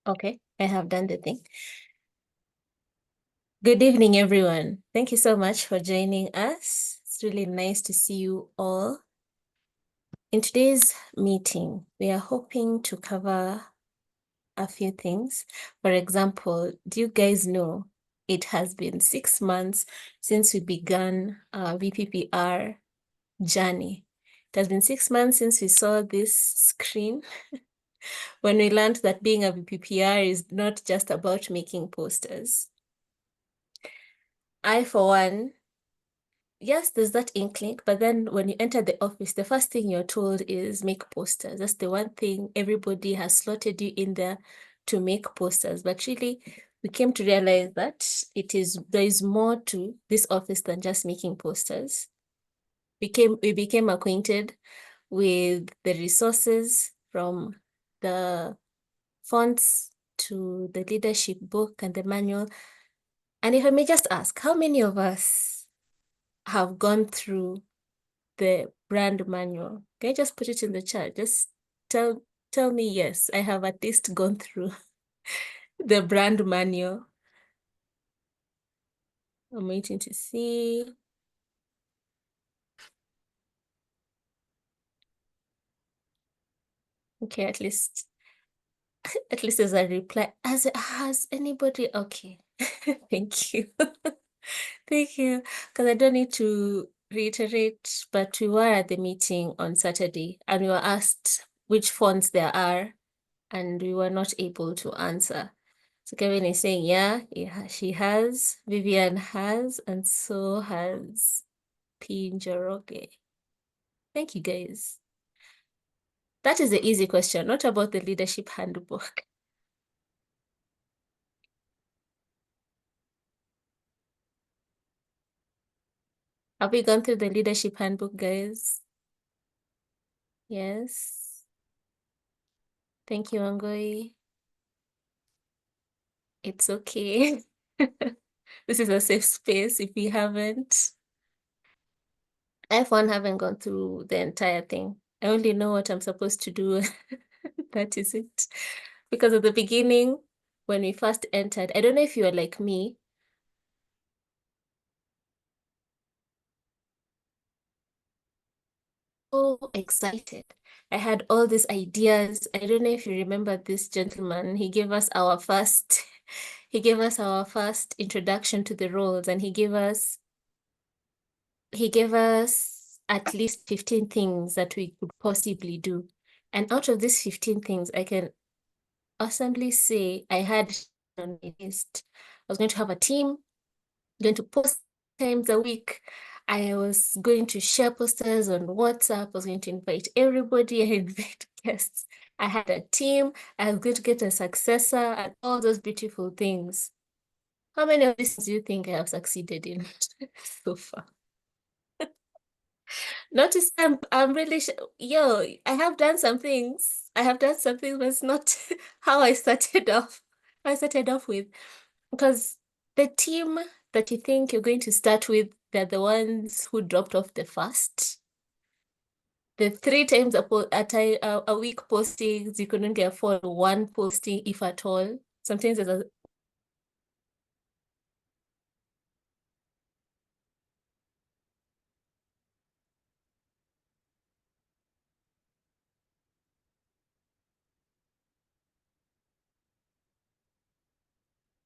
Okay, I have done the thing. Good evening, everyone. Thank you so much for joining us. It's really nice to see you all. In today's meeting, we are hoping to cover a few things. For example, do you guys know it has been 6 months since we began our VPPR journey? It has been 6 months since we saw this screen when we learned that being a VPPR is not just about making posters. I, for one, yes, there's that inkling, but then when you enter the office, the first thing you're told is make posters. That's the one thing everybody has slotted you in there to make posters. But really, we came to realize that there is more to this office than just making posters. We became acquainted with the resources, from the fonts to the leadership book and the manual. And if I may just ask, how many of us have gone through the brand manual? Can you just put it in the chat? Just tell me yes, I have at least gone through the brand manual. I'm waiting to see. Okay, at least there's a reply. Has anybody? Okay. Thank you. Thank you. Because I don't need to reiterate, but we were at the meeting on Saturday and we were asked which fonts there are, and we were not able to answer. So Kevin is saying, yeah, she has, Vivian has, and so has Pinjoroge. Thank you, guys. That is the easy question, not about the leadership handbook. Have we gone through the leadership handbook, guys? Yes. Thank you, Angoi. It's okay. This is a safe space if you haven't. I, for one, haven't gone through the entire thing. I only know what I'm supposed to do. That is it. Because at the beginning, when we first entered, I don't know if you are like me. So excited. I had all these ideas. I don't know if you remember this gentleman. He gave us our first introduction to the roles, and he gave us at least 15 things that we could possibly do. And out of these 15 things, I can awesomely say I had on my list. I was going to have a team, going to post times a week. I was going to share posters on WhatsApp. I was going to invite everybody. I invite guests. I had a team. I was going to get a successor and all those beautiful things. How many of these do you think I have succeeded in so far? Notice I'm really I have done some things. I have done some things, but it's not how I started off. I started off with, because the team that you think you're going to start with, they're the ones who dropped off the first. The 3 times a week postings, you couldn't afford one posting, if at all. Sometimes there's a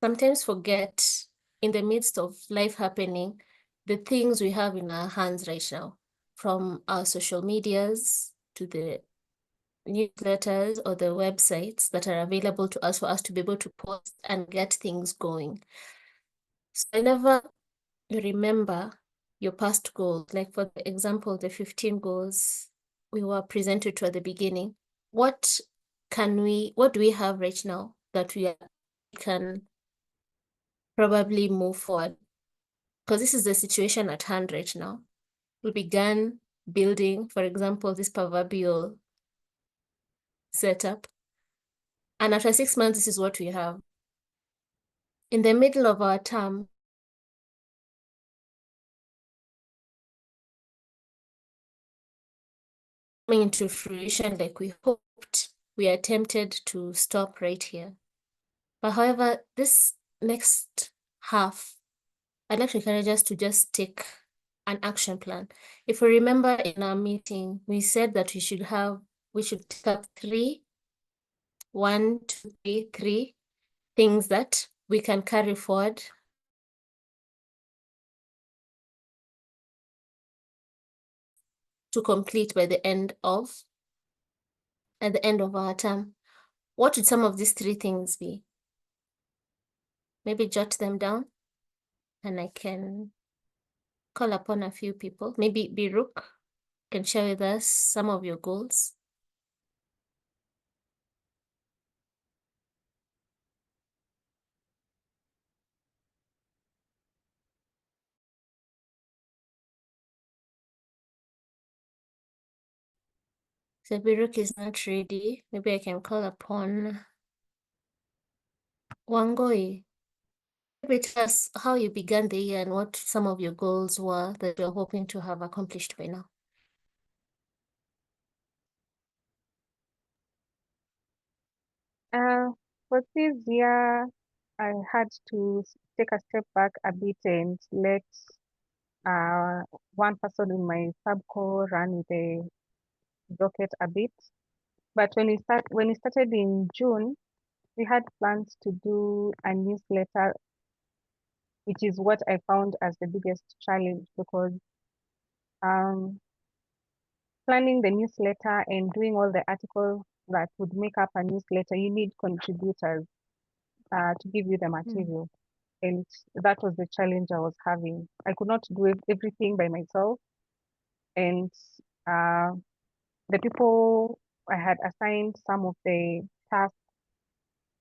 sometimes forget, in the midst of life happening, the things we have in our hands right now, from our social medias to the newsletters or the websites that are available to us for us to be able to post and get things going. So whenever you remember your past goals, like for example, the 15 goals we were presented to at the beginning, what do we have right now that we can probably move forward? Because this is the situation at hand right now. We began building, for example, this proverbial setup. And after 6 months, this is what we have. In the middle of our term, coming into fruition like we hoped, we attempted to stop right here. But however, this next half, I'd like to encourage us to just take an action plan. If we remember in our meeting, we said that we should take up three things that we can carry forward to complete by at the end of our term. What would some of these three things be? Maybe jot them down and I can call upon a few people. Maybe Biruk can share with us some of your goals. So Biruk is not ready. Maybe I can call upon Wangoi. Maybe tell us how you began the year and what some of your goals were that you're hoping to have accomplished by now. For this year, I had to take a step back a bit and let uh, one person in my subco run the docket a bit. But when it started in June, we had plans to do a newsletter, which is what I found as the biggest challenge because um, planning the newsletter and doing all the articles that would make up a newsletter, you need contributors to give you the material. And that was the challenge I was having. I could not do everything by myself. And uh, the people I had assigned some of the tasks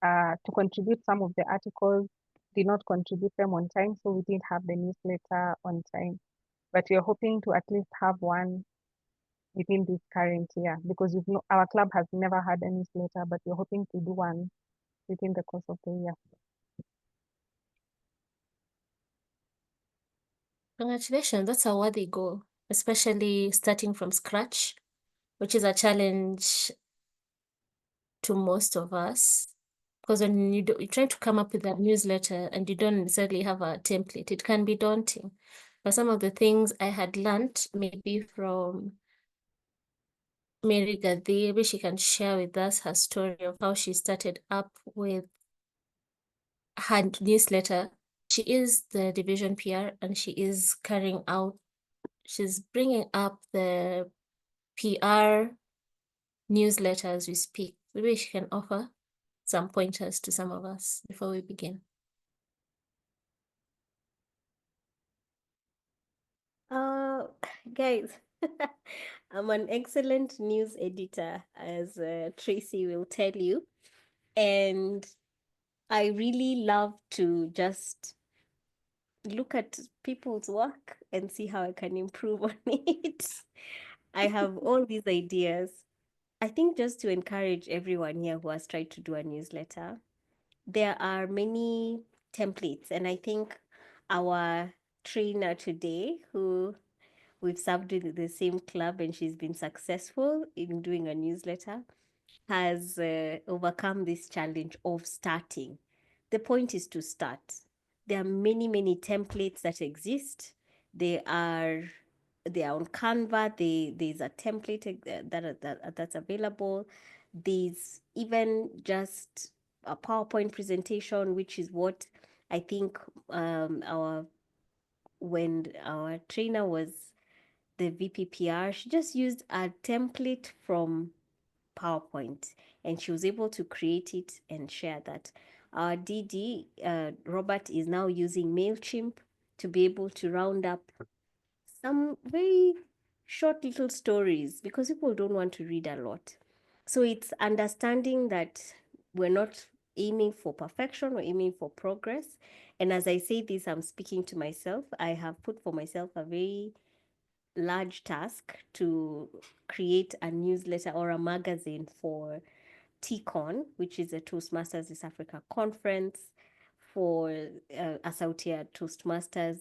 to contribute some of the articles did not contribute them on time. So we didn't have the newsletter on time. But we're hoping to at least have one within this current year because our club has never had a newsletter, but we're hoping to do one within the course of the year. Congratulations, that's a worthy goal, especially starting from scratch, which is a challenge to most of us. Because when you're trying to come up with a newsletter and you don't necessarily have a template, it can be daunting. But some of the things I had learned, maybe from Mary Gadhi, maybe she can share with us her story of how she started up with her newsletter. She is the division PR and she's bringing up the PR newsletter as we speak. Maybe she can offer some pointers to some of us before we begin. Guys, I'm an excellent news editor, as Tracy will tell you. And I really love to just look at people's work and see how I can improve on it. I have all these ideas. I think just to encourage everyone here who has tried to do a newsletter, there are many templates. And I think our trainer today, who we've served with the same club and she's been successful in doing a newsletter, has overcome this challenge of starting. The point is to start. There are many, many templates that exist. They are on Canva. There's a template that's available. There's even just a PowerPoint presentation, which is what I think when our trainer was the VPPR, she just used a template from PowerPoint and she was able to create it and share that. Our DD, Robert, is now using MailChimp to be able to round up some very short little stories because people don't want to read a lot. So it's understanding that we're not aiming for perfection, we're aiming for progress. And as I say this, I'm speaking to myself. I have put for myself a very large task to create a newsletter or a magazine for TCON, which is a Toastmasters East Africa conference, for a Sautia Toastmasters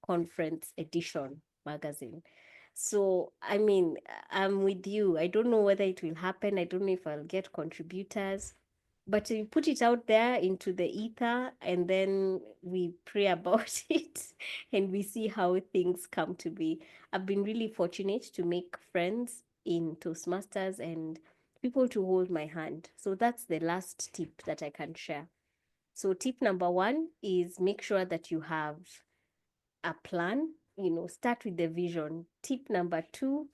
conference edition magazine. So, I mean, I'm with you. I don't know whether it will happen. I don't know if I'll get contributors, but we put it out there into the ether, and then we pray about it and we see how things come to be. I've been really fortunate to make friends in Toastmasters and people to hold my hand. So that's the last tip that I can share. So tip number 1 is make sure that you have a plan, start with the vision. Tip number 2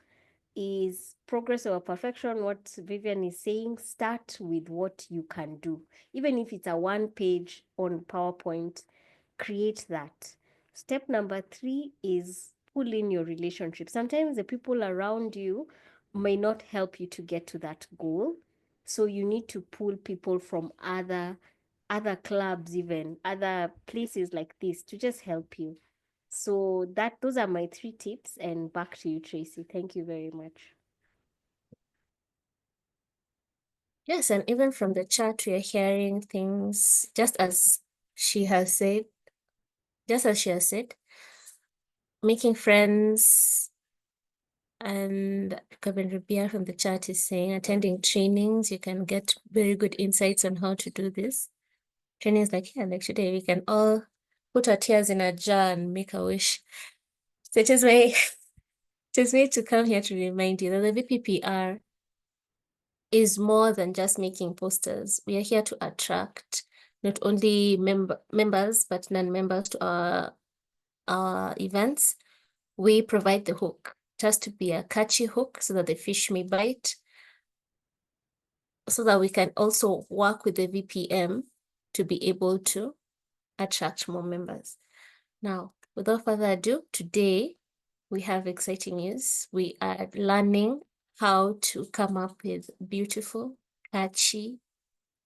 is progress over perfection. What Vivian is saying, start with what you can do. Even if it's a 1-page on PowerPoint, create that. Step number 3 is pull in your relationship. Sometimes the people around you may not help you to get to that goal. So you need to pull people from other clubs, even other places like this, to just help you. So those are my 3 tips, and back to you, Tracy. Thank you very much. Yes, and even from the chat, we are hearing things just as she has said, making friends. And Kevin Rubia from the chat is saying, attending trainings, you can get very good insights on how to do this. Trainings like here, like today, we can all put our tears in a jar and make a wish. So it is way to come here to remind you that the VPPR is more than just making posters. We are here to attract not only members, but non-members to our events. We provide the hook. It has to be a catchy hook so that the fish may bite, so that we can also work with the VPM to be able to attract more members. Now, without further ado, today we have exciting news. We are learning how to come up with beautiful, catchy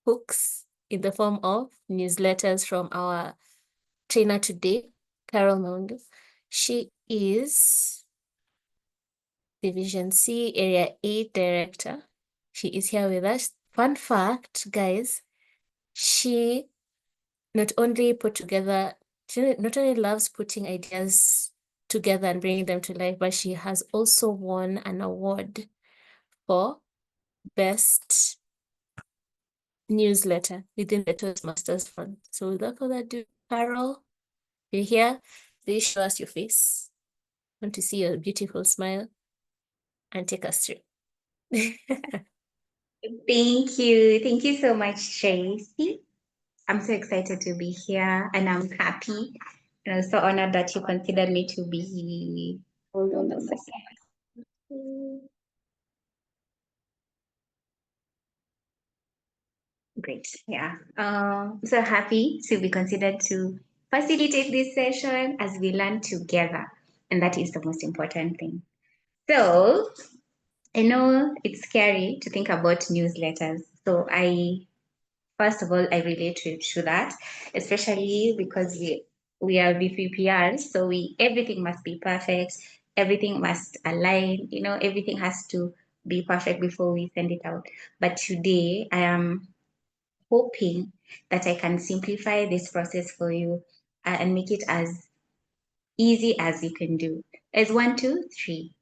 hooks in the form of newsletters from our trainer today, Carol Maundu. She is Division C, Area 8 Director. She is here with us. Fun fact, guys, she not only loves putting ideas together and bringing them to life, but she has also won an award for best newsletter within the Toastmasters Fund. So without further ado, Carol, you're here. Please show us your face. I want to see your beautiful smile and take us through. Thank you. Thank you so much, Tracy. I'm so excited to be here and I'm happy and I'm so honored that you considered me to be. Hold on a second. Great. Yeah. So happy to be considered to facilitate this session as we learn together. And that is the most important thing. So I know it's scary to think about newsletters. So first of all, I relate to that, especially because we are VPPRs, so everything must be perfect, everything must align, everything has to be perfect before we send it out. But today I am hoping that I can simplify this process for you and make it as easy as you can do. As 1, 2, 3.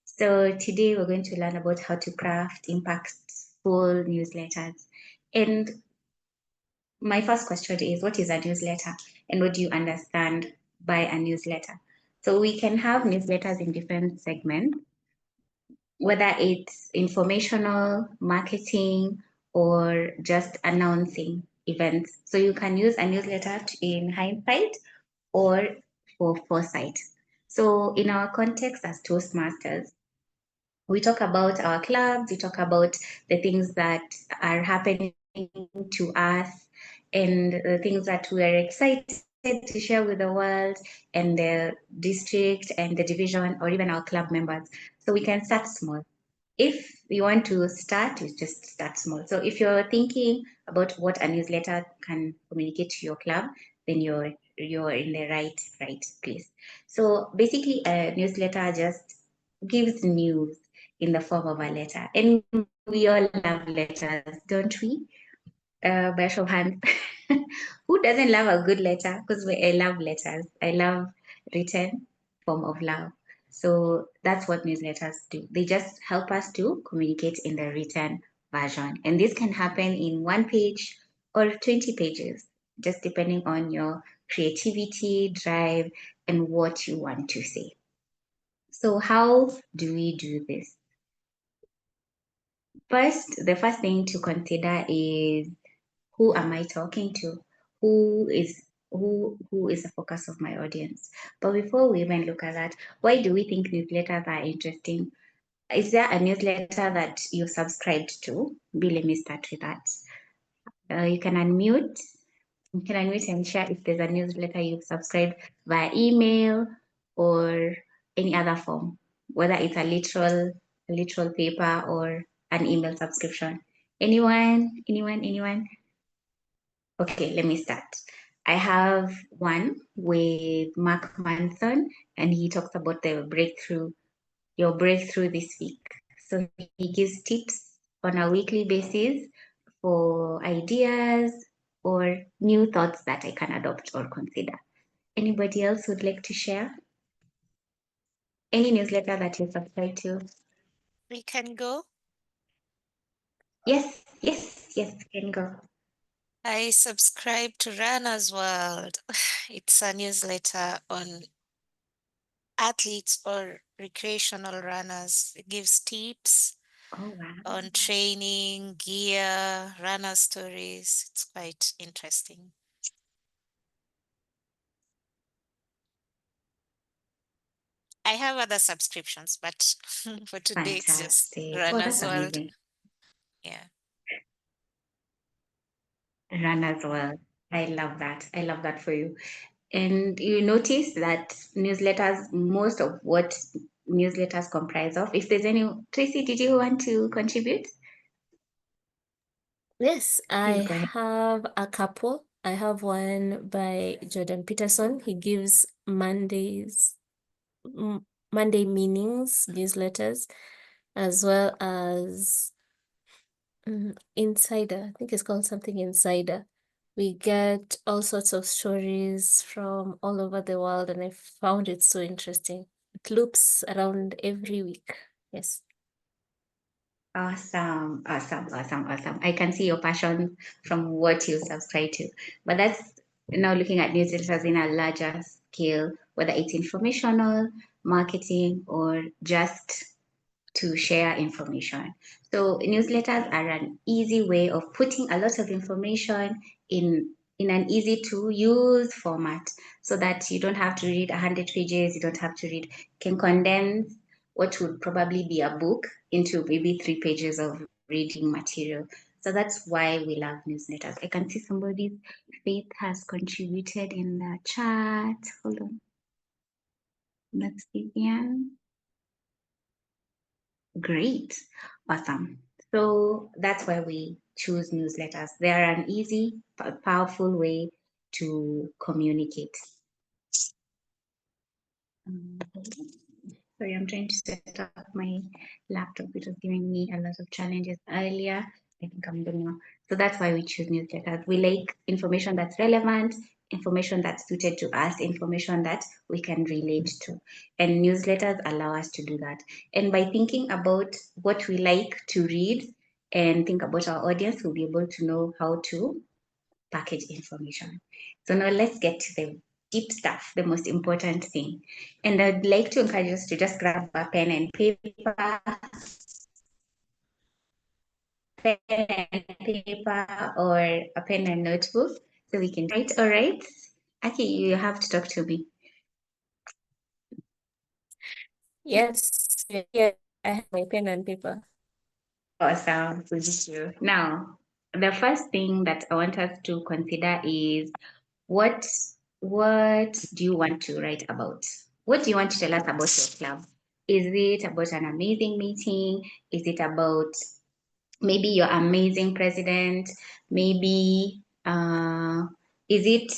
So today we're going to learn about how to craft impactful newsletters. And my first question is, what is a newsletter and what do you understand by a newsletter? So we can have newsletters in different segments, whether it's informational, marketing, or just announcing events. So you can use a newsletter in hindsight or for foresight. So in our context as Toastmasters, we talk about our clubs, we talk about the things that are happening to us and the things that we are excited to share with the world and the district and the division or even our club members. So we can start small. If you want to start, you just start small. So if you're thinking about what a newsletter can communicate to your club, then you're in the right place. So basically a newsletter just gives news in the form of a letter. And we all love letters, don't we? By show of hands. Who doesn't love a good letter? Because I love letters. I love written form of love. So that's what newsletters do. They just help us to communicate in the written version. And this can happen in 1 page or 20 pages, just depending on your creativity, drive, and what you want to say. So how do we do this? First, the first thing to consider is, who am I talking to? Who is the focus of my audience? But before we even look at that, why do we think newsletters are interesting? Is there a newsletter that you subscribed to? Bill, let me start with that. You can unmute. You can unmute and share if there's a newsletter you've subscribed via email or any other form, whether it's a literal paper or an email subscription. Anyone? Okay, let me start. I have one with Mark Manson, and he talks about your breakthrough this week. So he gives tips on a weekly basis for ideas or new thoughts that I can adopt or consider. Anybody else would like to share? Any newsletter that you subscribe to? We can go. Yes, can go. I subscribe to Runner's World. It's a newsletter on athletes or recreational runners. It gives tips Oh, wow. on training, gear, runner stories. It's quite interesting. I have other subscriptions, but for today it's just Fantastic. Oh, Runner's that's World. amazing. Yeah. Runner's World. I love that. I love that for you. And you notice that newsletters, most of what newsletters comprise of, if there's any, Tracy, did you want to contribute? Yes, Please I go ahead. have a couple. I have one by Jordan Peterson. He gives Monday meanings newsletters, as well as Insider. I think it's called something Insider. We get all sorts of stories from all over the world, and I found it so interesting. It loops around every week. Yes. Awesome. I can see your passion from what you subscribe to. But that's now looking at newsletters in a larger scale, whether it's informational, marketing, or just to share information. So newsletters are an easy way of putting a lot of information in an easy to use format, so that you don't have to read 100 pages, you don't have to read, can condense what would probably be a book into maybe 3 pages of reading material. So that's why we love newsletters. I can see somebody's Faith has contributed in the chat. Hold on. That's Vivian. Great. Awesome. So that's why we choose newsletters. They are an easy, powerful way to communicate. Sorry, I'm trying to set up my laptop. It was giving me a lot of challenges earlier. I think I'm good now. So that's why we choose newsletters. We like information that's relevant, information that's suited to us, information that we can relate to. And newsletters allow us to do that. And by thinking about what we like to read and think about our audience, we'll be able to know how to package information. So now let's get to the deep stuff, the most important thing. And I'd like to encourage us to just grab a pen and paper, or a pen and notebook so we can write. All right. Aki, you have to talk to me. Yes. Yeah. I have my pen and paper. Awesome. With you. Now, the first thing that I want us to consider is, what do you want to write about? What do you want to tell us about your club? Is it about an amazing meeting? Is it about maybe your amazing president? Maybe is it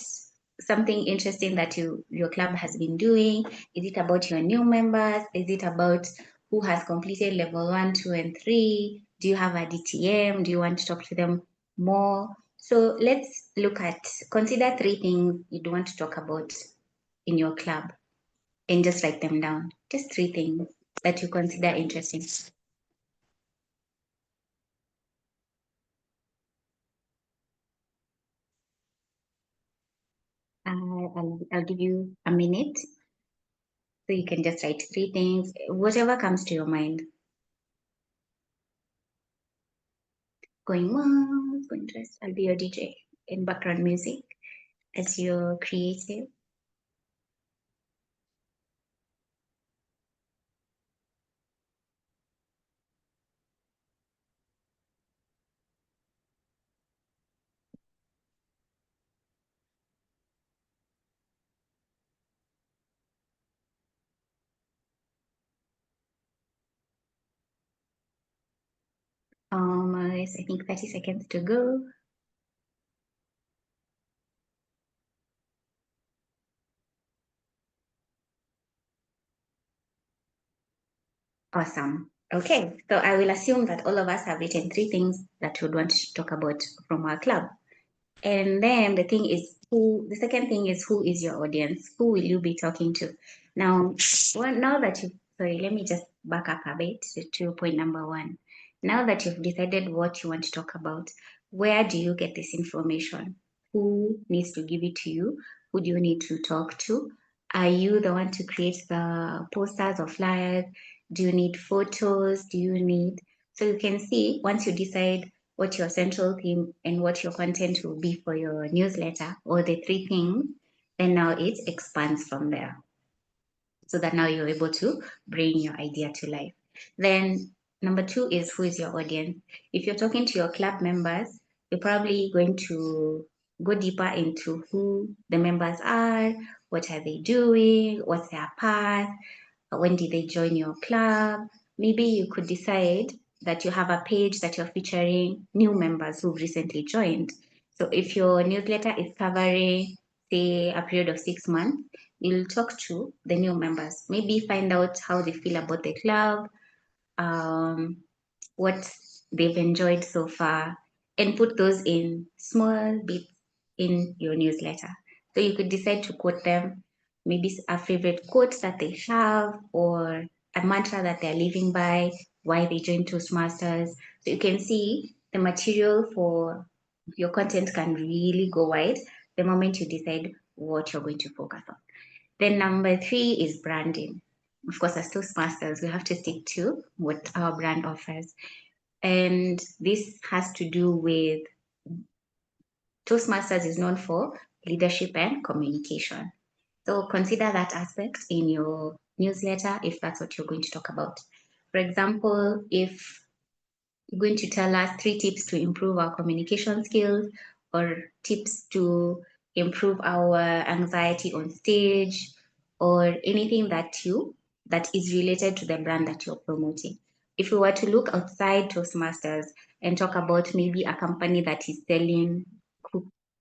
something interesting that your club has been doing? Is it about your new members? Is it about who has completed level 1, 2, and 3? Do you have a DTM? Do you want to talk to them more? So let's consider 3 things you'd want to talk about in your club and just write them down. Just 3 things that you consider interesting. I'll give you a minute. So you can just write 3 things, whatever comes to your mind. Going once, going twice. I'll be your DJ in background music as you're creative. Almost, I think 30 seconds to go. Awesome. Okay, so I will assume that all of us have written 3 things that we would want to talk about from our club. And then the second thing is, who is your audience? Who will you be talking to? Now, let me just back up a bit to point number 1. Now that you've decided what you want to talk about, where do you get this information? Who needs to give it to you? Who do you need to talk to? Are you the one to create the posters or flyers? Do you need photos? So you can see, once you decide what your central theme and what your content will be for your newsletter, or the 3 things, then now it expands from there. So that now you're able to bring your idea to life. Then number 2 is, who is your audience? If you're talking to your club members, you're probably going to go deeper into who the members are, what are they doing, what's their path, when did they join your club. Maybe you could decide that you have a page that you're featuring new members who've recently joined. So if your newsletter is covering, say, a period of 6 months, you'll talk to the new members. Maybe find out how they feel about the club, what they've enjoyed so far, and put those in small bits in your newsletter. So you could decide to quote them, maybe a favorite quote that they have, or a mantra that they're living by, why they joined Toastmasters. So you can see the material for your content can really go wide the moment you decide what you're going to focus on. Then number 3 is branding. Of course, as Toastmasters, we have to stick to what our brand offers. And this has to do with, Toastmasters is known for leadership and communication. So consider that aspect in your newsletter if that's what you're going to talk about. For example, if you're going to tell us 3 tips to improve our communication skills, or tips to improve our anxiety on stage, or anything that is related to the brand that you're promoting. If we were to look outside Toastmasters and talk about maybe a company that is selling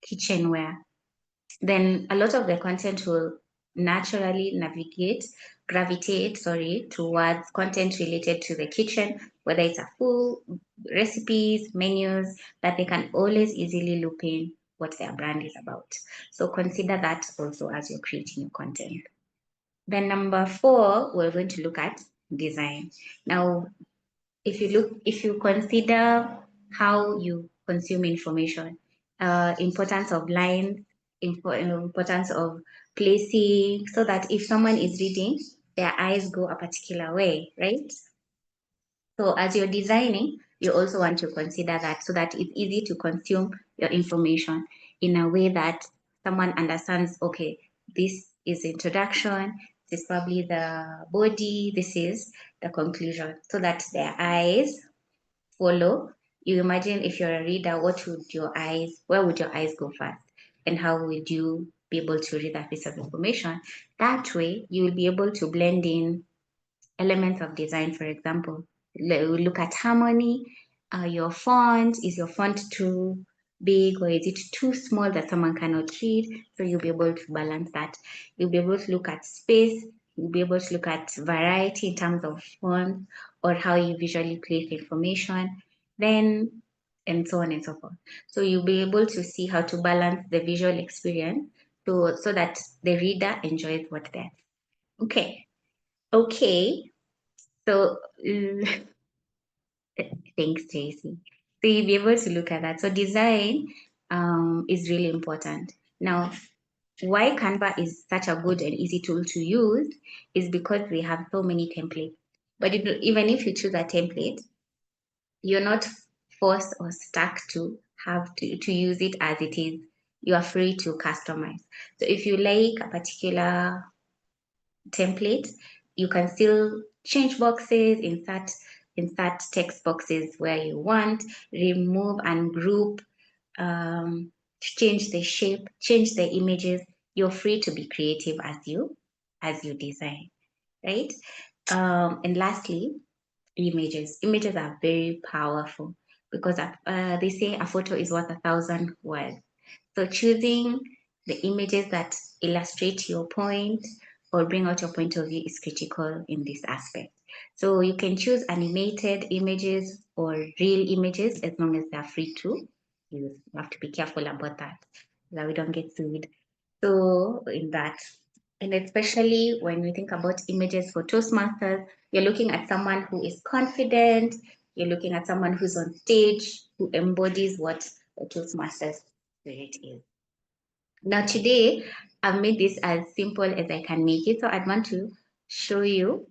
kitchenware, then a lot of the content will naturally gravitate towards content related to the kitchen, whether it's a food, recipes, menus, that they can always easily look in what their brand is about. So consider that also as you're creating your content. Then number 4, we're going to look at design. Now, if you consider how you consume information, importance of lines, importance of placing, so that if someone is reading, their eyes go a particular way, right? So as you're designing, you also want to consider that, so that it's easy to consume your information in a way that someone understands, okay, this is the introduction, this is probably the body, this is the conclusion, so that their eyes follow. You imagine, if you're a reader, where would your eyes go first? And how would you be able to read that piece of information? That way, you will be able to blend in elements of design. For example, look at harmony. Your font, is your font too big, or is it too small that someone cannot read? So you'll be able to balance that. You'll be able to look at space. You'll be able to look at variety in terms of font, or how you visually place information, and so on and so forth. So you'll be able to see how to balance the visual experience so that the reader enjoys what they're. Okay. So thanks, Tracy. So you'll be able to look at that. So design is really important. Now, why Canva is such a good and easy tool to use is because we have so many templates. But even if you choose a template, you're not forced or stuck to have to use it as it is. You are free to customize. So if you like a particular template, you can still change boxes, insert text boxes where you want, remove and group, change the shape, change the images. You're free to be creative as you design, right? And lastly, images. Images are very powerful because they say a photo is worth 1,000 words. So choosing the images that illustrate your point or bring out your point of view is critical in this aspect. So you can choose animated images or real images as long as they're free to use. You have to be careful about that so that we don't get sued. So in that, and especially when we think about images for Toastmasters, you're looking at someone who is confident, you're looking at someone who's on stage, who embodies what a Toastmasters spirit is. Now today, I've made this as simple as I can make it. So I'd want to show you,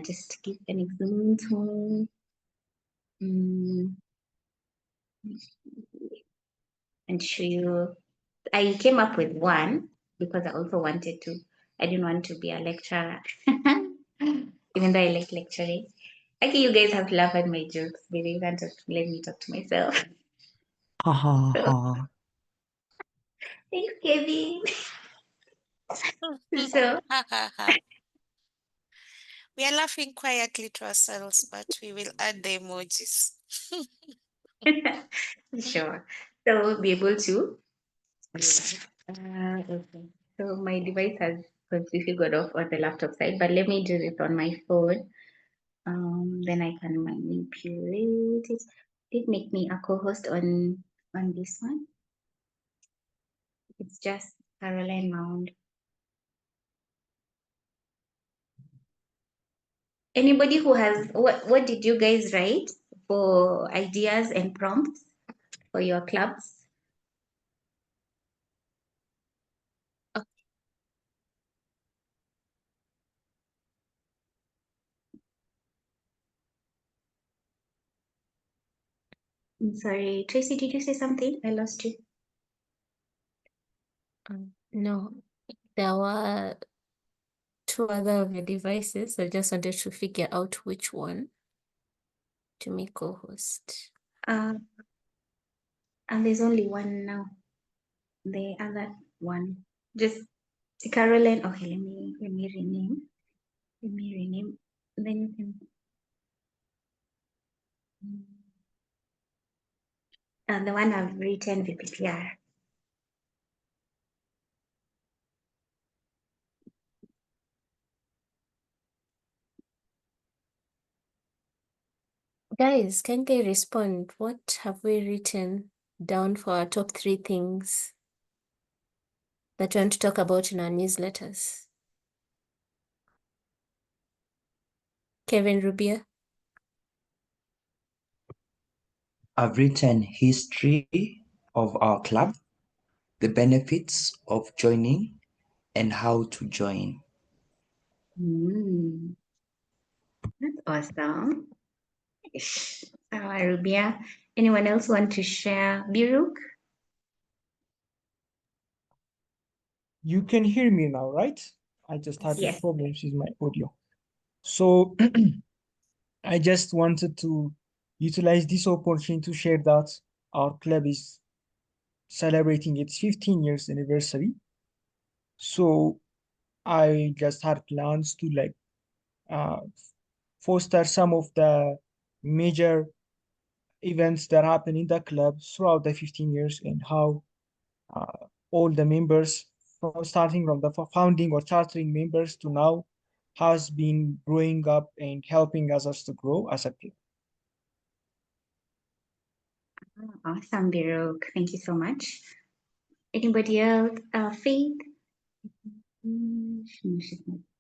just give an example. And show you, I came up with one because I also wanted to, I didn't want to be a lecturer, even though I like lecturing. Okay, you guys have to laugh at my jokes, but you can't just let me talk to myself. Ha ha So, ha. thanks, Kevin. So, We are laughing quietly to ourselves, but we will add the emojis. sure. So we'll be able to do that. Okay. So my device has completely got off on the laptop side, but let me do this on my phone. Then I can manipulate it. Did make me a co-host on this one. It's just Caroline Maundu. Anybody who has what did you guys write for ideas and prompts for your clubs? I'm sorry, Tracy, did you say something? I lost you. No, there were two other of your devices. I just wanted to figure out which one to make co-host. And there's only one now. The other one, just Caroline. Okay, let me rename. Let me rename. Then you can. The one I've written VPPR. Guys, can they respond? What have we written down for our top 3 things that we want to talk about in our newsletters? Kevin Rubia? I've written history of our club, the benefits of joining, and how to join. That's awesome. Rubia. Anyone else want to share? Biruk? You can hear me now, right? I just had Yes. problems with my audio. So I just wanted to utilize this opportunity to share that our club is celebrating its 15 years anniversary. So I just had plans to uh, foster some of the major events that happen in the club throughout the 15 years and how all the members from starting from the founding or chartering members to now has been growing up and helping others to grow as a club. Awesome, Biruk. Thank you so much. Anybody else? Faith?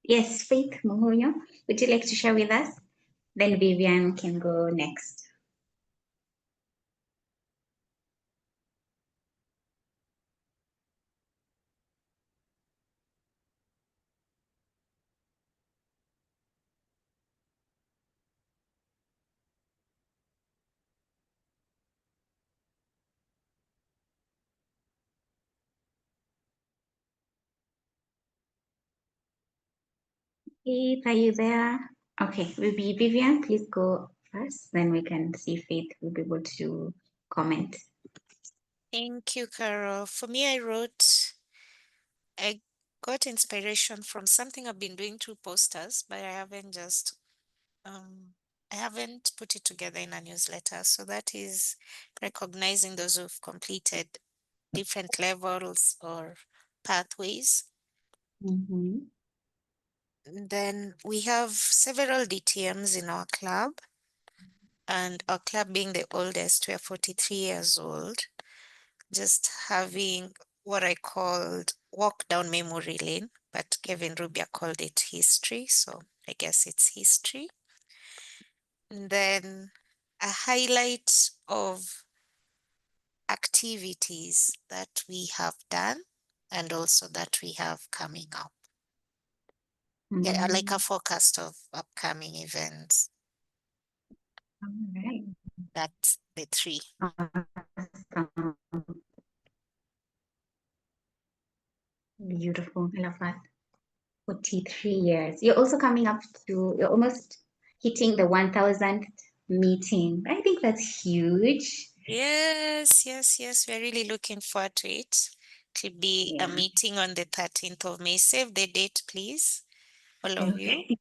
Yes, Faith Muhonyo. Would you like to share with us? Then Vivian can go next. Faith, are you there? Okay, will be Vivian, please go first, then we can see if Faith will be able to comment. Thank you, Carol. For me, I got inspiration from something I've been doing through posters, but I haven't put it together in a newsletter. So that is recognizing those who've completed different levels or pathways. Mm-hmm. Then we have several DTMs in our club, and our club being the oldest, we are 43 years old. Just having what I called walk down memory lane, but Kevin Rubia called it history. So I guess it's history. And then a highlight of activities that we have done and also that we have coming up. Yeah, like a forecast of upcoming events. All right. That's the three. Awesome. Beautiful. I love that. 43 years. You're also coming up to, you're almost hitting the 1000th meeting. I think that's huge. Yes. We're really looking forward to it. It'll be a Yeah. meeting on the 13th of May. Save the date, please, all of you,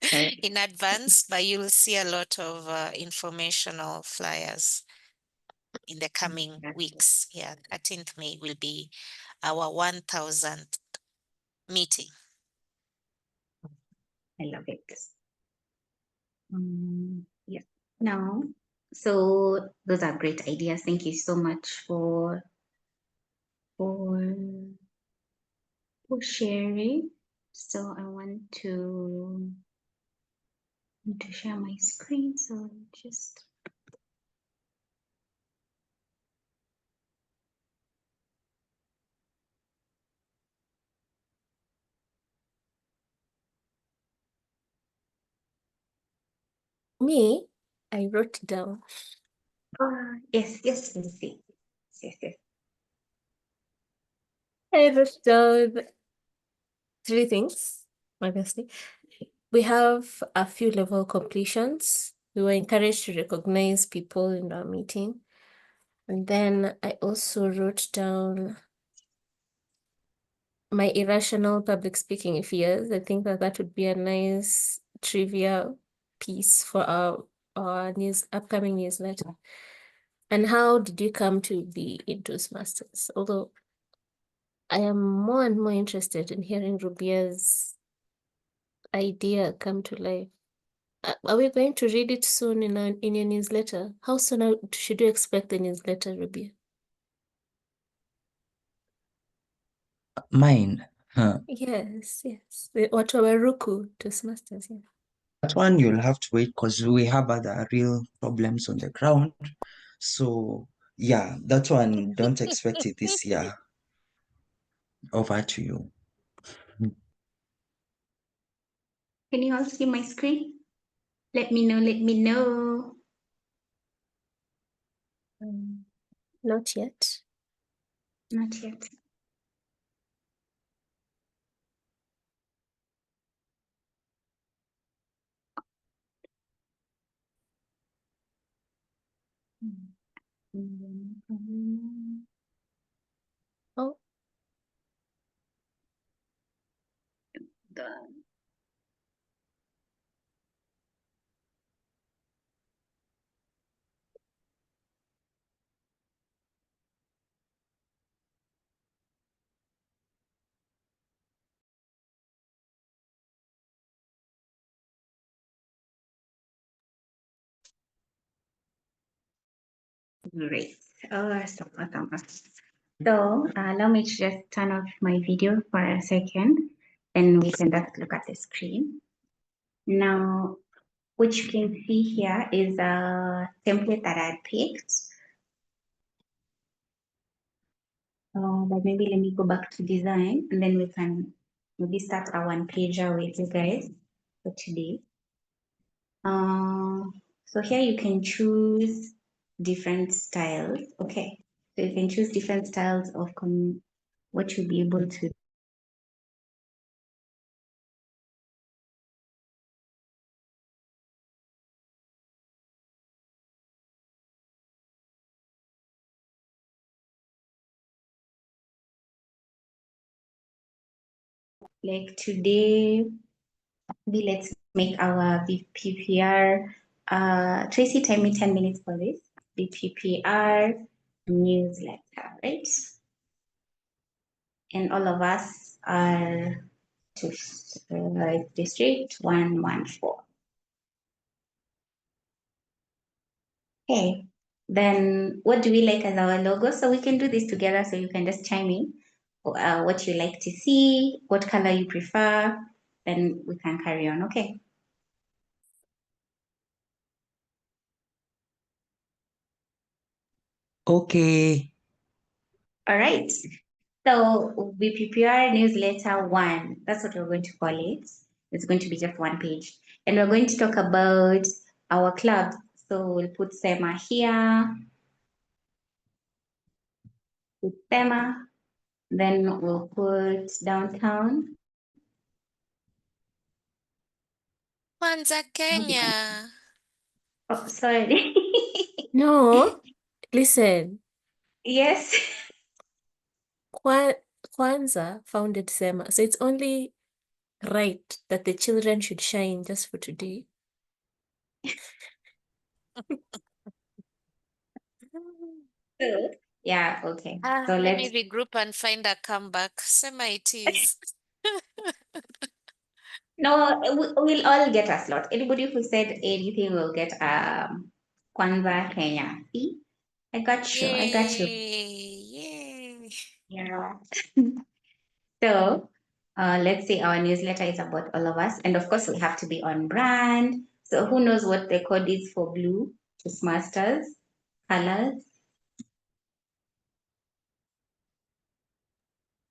Okay. in advance, but you'll see a lot of informational flyers in the coming weeks. Yeah, 13th May will be our 1000th meeting. I love it. Yeah. Now, so those are great ideas. Thank you so much for sharing. So I want to share my screen. So just Me, I wrote down. yes, let's see. Yes. I wrote down 3 things, obviously. We have a few level completions. We were encouraged to recognize people in our meeting. And then I also wrote down my irrational public speaking fears. I think that would be a nice trivia piece for our upcoming newsletter. And how did you come to be in Toastmasters? Although I am more and more interested in hearing Rubia's idea come to life. Are we going to read it soon in your newsletter? How soon should you expect the newsletter, Rubia? Mine, Yes. The Watawaruku Toastmasters, yeah. that one you'll have to wait because we have other real problems on the ground. So yeah, that one, don't expect it this year. Over to you. Can you all see my screen? Let me know. Not yet. Not yet. Oh, Done. Great. Awesome. So allow me to just turn off my video for a second and we can just look at the screen. Now, what you can see here is a template that I picked. But maybe let me go back to design and then we can maybe start our one pager with you guys for today. So here you can choose different styles. Okay, so you can choose different styles of what you'll be able to Like today, let's make our VPPR. Tracy, time me 10 minutes for this. VPPR newsletter, right? And all of us are to District 114. Okay, then what do we like as our logo? So we can do this together, so you can just chime in what you like to see, what color you prefer, then we can carry on, okay? Okay. All right, so VPPR newsletter 1, that's what we're going to call it. It's going to be just one page. And we're going to talk about our club. So we'll put SEMA here, put SEMA, then we'll put downtown. Kwanza Kenya. Oh, sorry. No, listen. Yes. Kwanzaa founded SEMA, so it's only right that the children should shine just for today. So, yeah, okay. So Let me let's regroup and find a comeback. Sema it is. no, we'll all get a slot. Anybody who said anything will get Kwanzaa Kenya. See? I got you. I got you. Yay. Yeah. So let's say our newsletter is about all of us. And of course, we have to be on brand. So who knows what the code is for blue? Toastmasters, colors.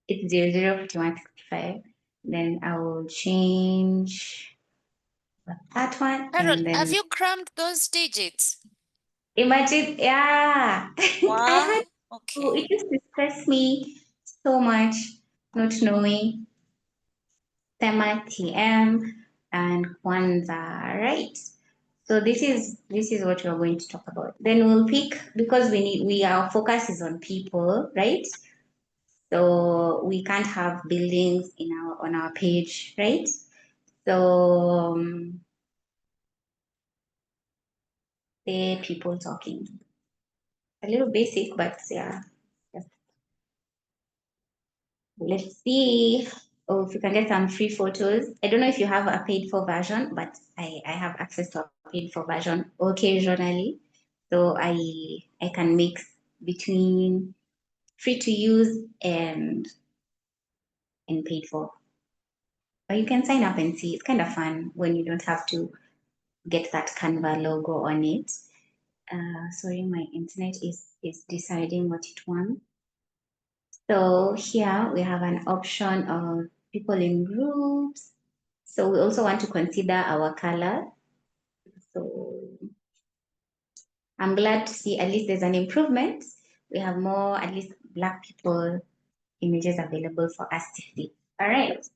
It's 005165. Then I will change that one. Carol, And have then you crammed those digits? imagine, yeah. I Wow. had to, Okay. it used to stress me so much not knowing Tema TM and Kwanzaa, right? So this is what we're going to talk about. Then we'll pick, because our focus is on people, right? So we can't have buildings on our page, right? So the people talking. A little basic, but yeah. Let's see if we can get some free photos. I don't know if you have a paid for version, but I have access to a paid for version occasionally. So I can mix between free to use and paid for. But you can sign up and see. It's kind of fun when you don't have to get that Canva logo on it. Sorry, my internet is deciding what it wants. So here we have an option of people in groups. So we also want to consider our color. So I'm glad to see at least there's an improvement. We have more, at least Black people images available for us to see. All right.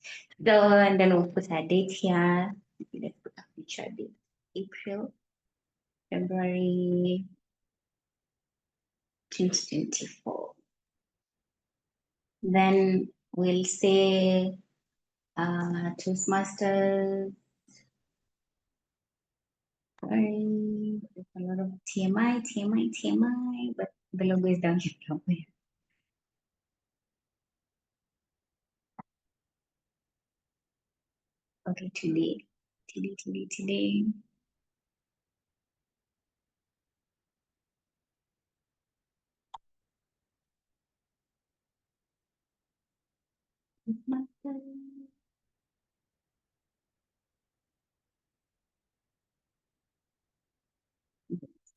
So, and then we'll put a date here. Let's put a picture date. April, February 2024. Then we'll say Toastmasters. Sorry, there's a lot of TMI, but the logo is down here somewhere. Okay, today.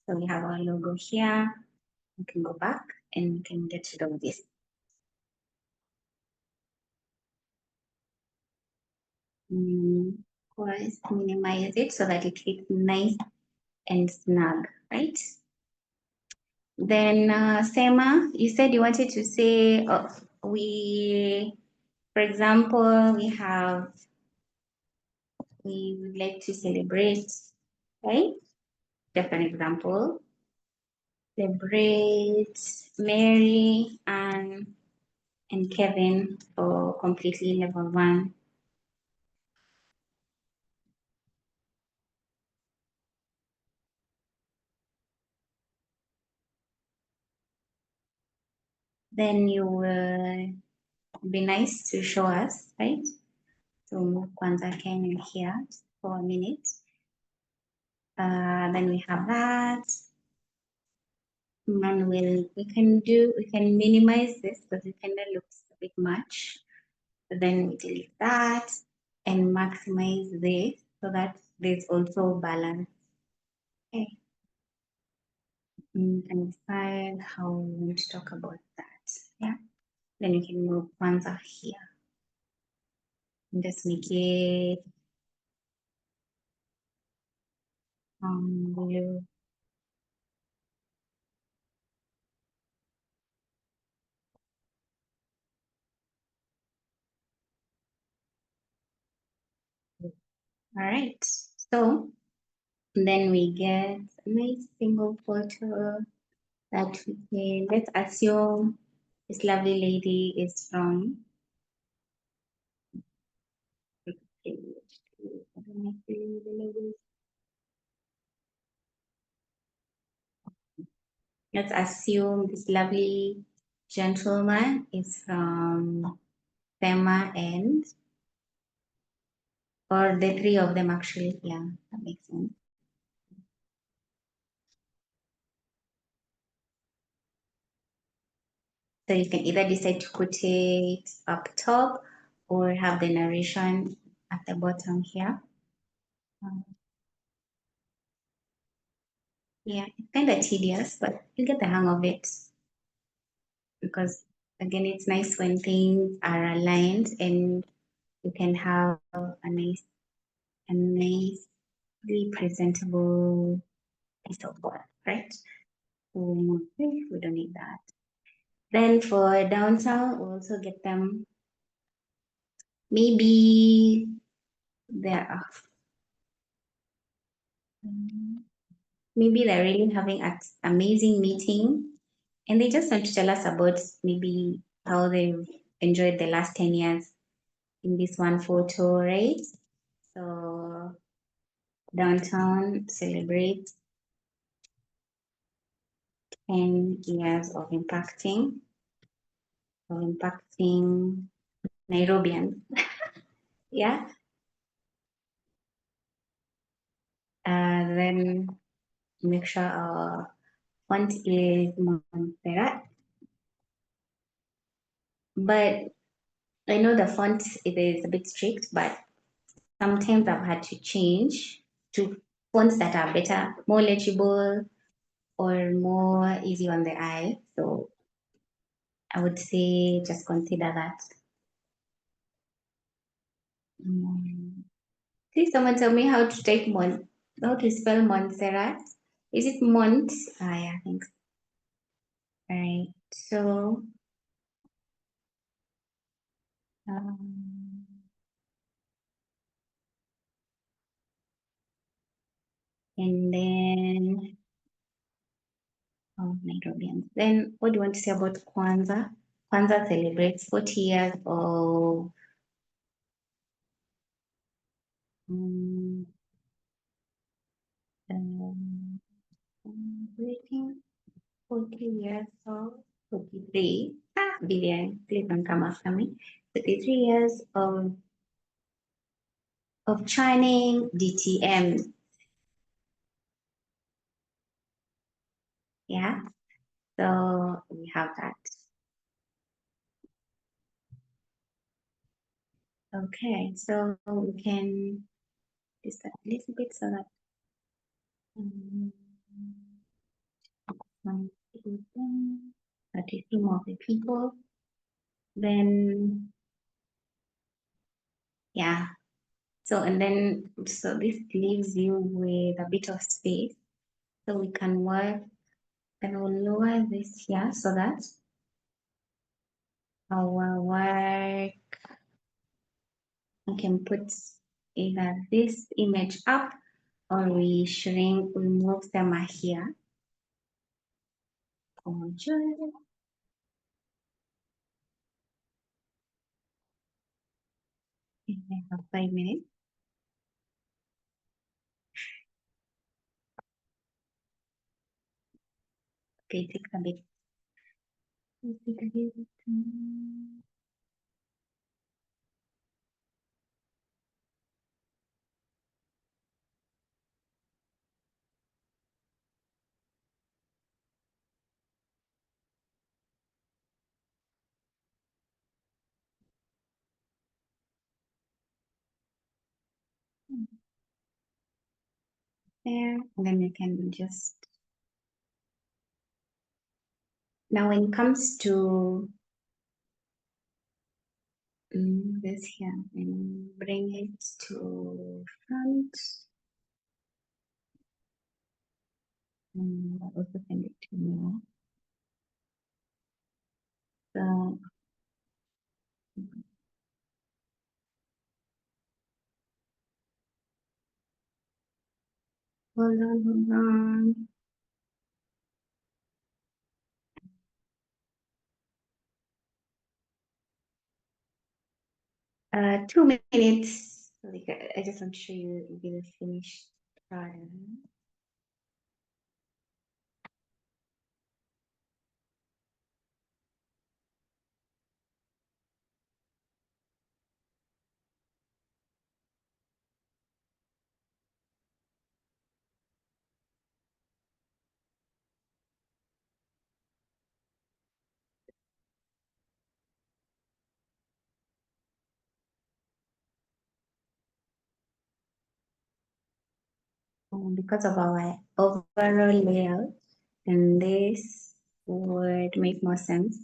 So we have our logo here. We can go back and we can get rid of this. Of course, minimize it so that it looks nice and snug, right? Then Sema, you said you wanted to say for example, we would like to celebrate, right? Just an example. Celebrate Mary and Kevin for or completely level 1. Then you will be nice to show us, right? So move Kwanzaa Kenya here for a minute. Then we have that. And we can minimize this because it kind of looks a bit much. So then we delete that and maximize this so that there's also balance. Okay. You can decide how we want to talk about that. Yeah. Then you can move Kwanzaa here. And just make it blue. All right. So then we get a nice single photo that we can, let's assume this lovely lady is from let's assume this lovely gentleman is from Tema and or the three of them actually. Yeah, that makes sense. So you can either decide to put it up top or have the narration at the bottom here. Yeah, it's kind of tedious, but you get the hang of it because again, it's nice when things are aligned and you can have a nicely presentable piece of work, right? We don't need that. Then for downtown, we'll also get them. Maybe they're really having an amazing meeting and they just want to tell us about maybe how they've enjoyed the last 10 years in this one photo, right? So downtown celebrates 10 years of impacting Nairobians. Yeah. Then make sure our font is Montserrat. But I know the font it is a bit strict, but sometimes I've had to change to fonts that are better, more legible, or more easy on the eye. So I would say just consider that. Please someone tell me how to type how to spell Montserrat. Is it Mont? Yeah, thanks. All right, so and then Nairobians. Then what do you want to say about Kwanzaa? Kwanzaa celebrates 40 years of celebrating 40 years of 43. Billion, please don't come after me. 33 years of training DTM. Yeah, so we have that. Okay, so we can just a little bit so that that you see more of the people. Then yeah, so and then so this leaves you with a bit of space, so we can work. Then we'll lower this here so that our work we can put either this image up or we move them here. I have 5 minutes. Okay, it takes a bit. There, and then you can just, now when it comes to this here, and bring it to front, and I'll also send it to you. So hold on. 2 minutes. Like, I just want to show you the finished product. Because of our overall layout, and this would make more sense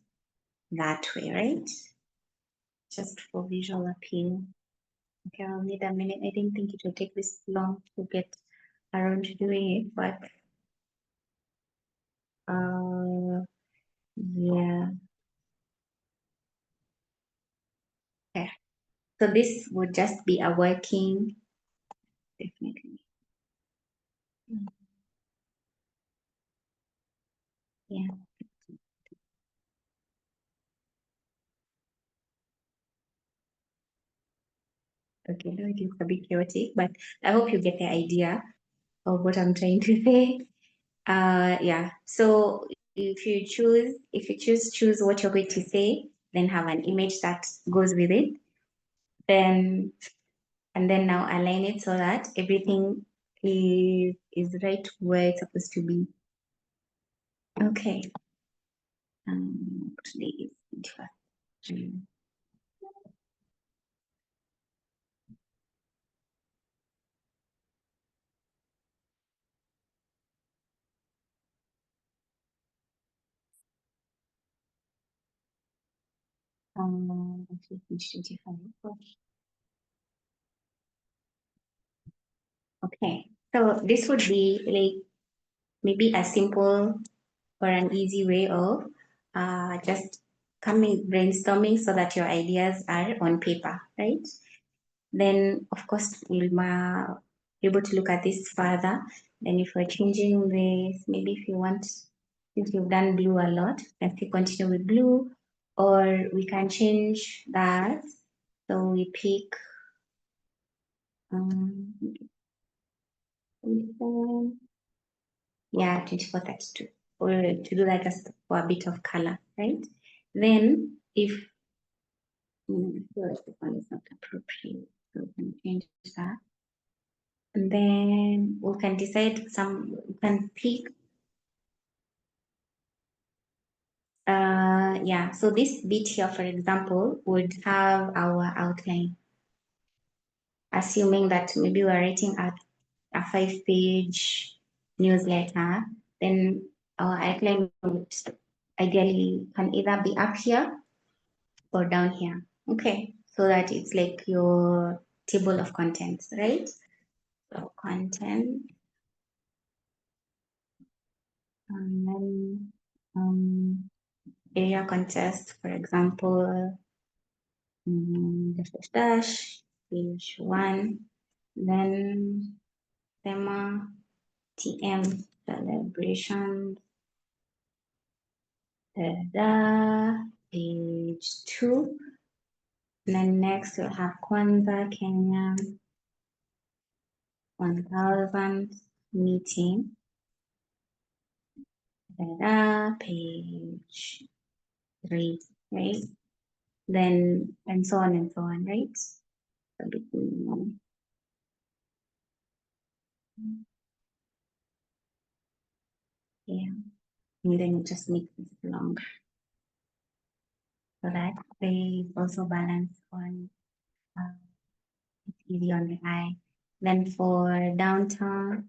that way, right? Just for visual appeal. Okay, I'll need a minute. I didn't think it would take this long to get around to doing it, but yeah. Okay. So this would just be a working, definitely. Yeah. Okay, now it looks a bit chaotic, but I hope you get the idea of what I'm trying to say. Yeah. So if you choose what you're going to say, then have an image that goes with it. Then and then now align it so that everything is right where it's supposed to be. Okay. Today is 21st June. Actually, page 25. Okay, so this would be like maybe a simple or an easy way of just brainstorming so that your ideas are on paper, right? Then, of course, you'll be able to look at this further. Then if we're changing this, maybe if you want, since you've done blue a lot, let's continue with blue, or we can change that. So we pick, yeah, 2432, or to do like for a bit of color, right? Then if this one is not appropriate, so we can change that. And then we can decide we can pick, yeah, so this bit here, for example, would have our outline, assuming that maybe we're writing a 5-page newsletter, then our outline would ideally can either be up here or down here. Okay, so that it's like your table of contents, right? So content, and then area contest, for example, dash, page 1, then thema, TM, celebration, page 2, And then next we'll have Kwanzaa Kenya 1000 meeting. Page 3, right? Then and so on, right? Yeah, and then you just make this long so that they also balance on it's easy on the eye. Then for downtown,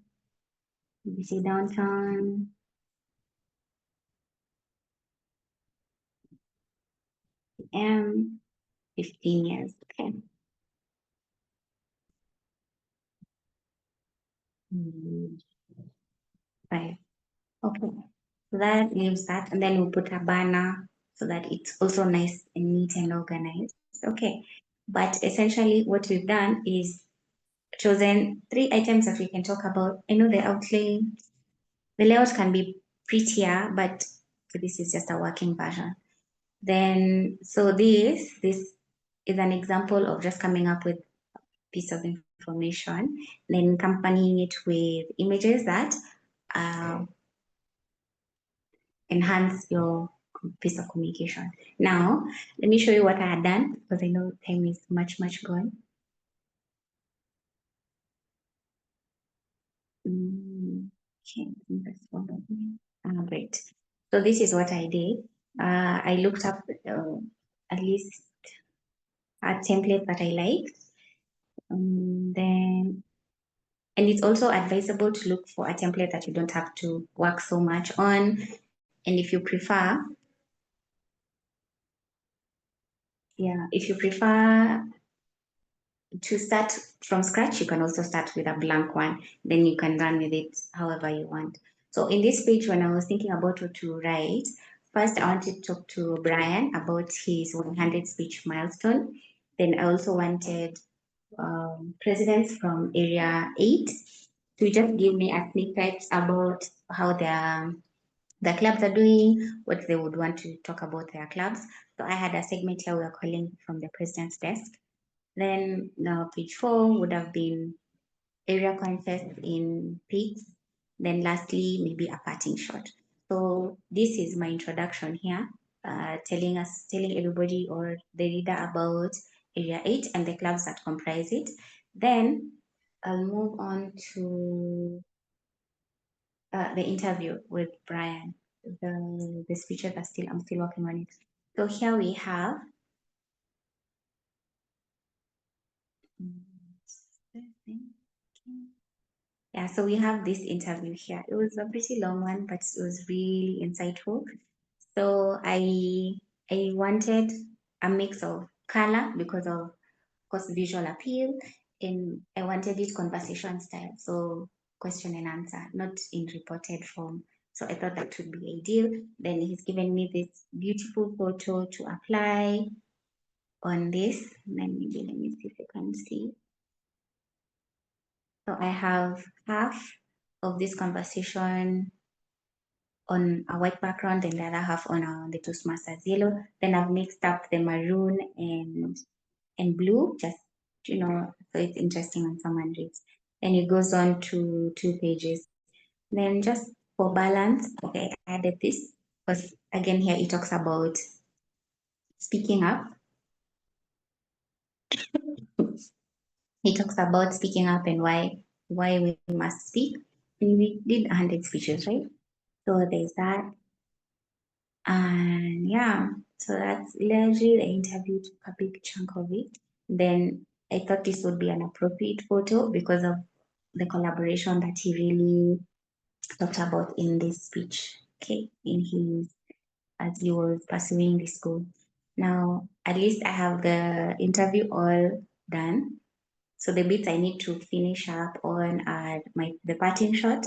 you see downtown M 15 years, okay. Right. Okay. So that leaves that, and then we'll put a banner so that it's also nice and neat and organized. Okay. But essentially, what we've done is chosen 3 items that we can talk about. I know the outlay, the layout can be prettier, but this is just a working version. Then, so this is an example of just coming up with piece of information, then accompanying it with images that enhance your piece of communication. Now, let me show you what I had done because I know time is much gone. Okay, that's one of me. Great. So this is what I did. I looked up at least a template that I liked. Then, and it's also advisable to look for a template that you don't have to work so much on. And if you prefer, to start from scratch, you can also start with a blank one. Then you can run with it however you want. So in this page, when I was thinking about what to write, first I wanted to talk to Brian about his 100 speech milestone. Then I also wanted presidents from Area 8 to just give me a snippet about how the clubs are doing, what they would want to talk about their clubs. So I had a segment here we are calling from the president's desk. Then now page 4 would have been area contests in pigs. Then lastly, maybe a parting shot. So this is my introduction here, telling everybody or the reader about area 8 and the clubs that comprise it. Then I'll move on to the interview with Brian. The speeches I'm still working on it. So here we have yeah, so we have this interview here. It was a pretty long one, but it was really insightful. So I wanted a mix of color because of course visual appeal, and I wanted it conversation style, so question and answer, not in reported form. So I thought that would be ideal. Then he's given me this beautiful photo to apply on this. Then maybe let me see if you can see. So I have half of this conversation on a white background and the other half on the Toastmasters yellow. Then I've mixed up the maroon and blue, just so it's interesting when someone reads. And it goes on to 2 pages. Then just for balance, okay, I added this because again here it talks about speaking up. He talks about speaking up and why we must speak. And we did 100 speeches, right? So there's that. And yeah, so that's largely the interview, took a big chunk of it. Then I thought this would be an appropriate photo because of the collaboration that he really talked about in this speech, okay, as he was pursuing this goal. Now, at least I have the interview all done. So the bits I need to finish up on are the parting shot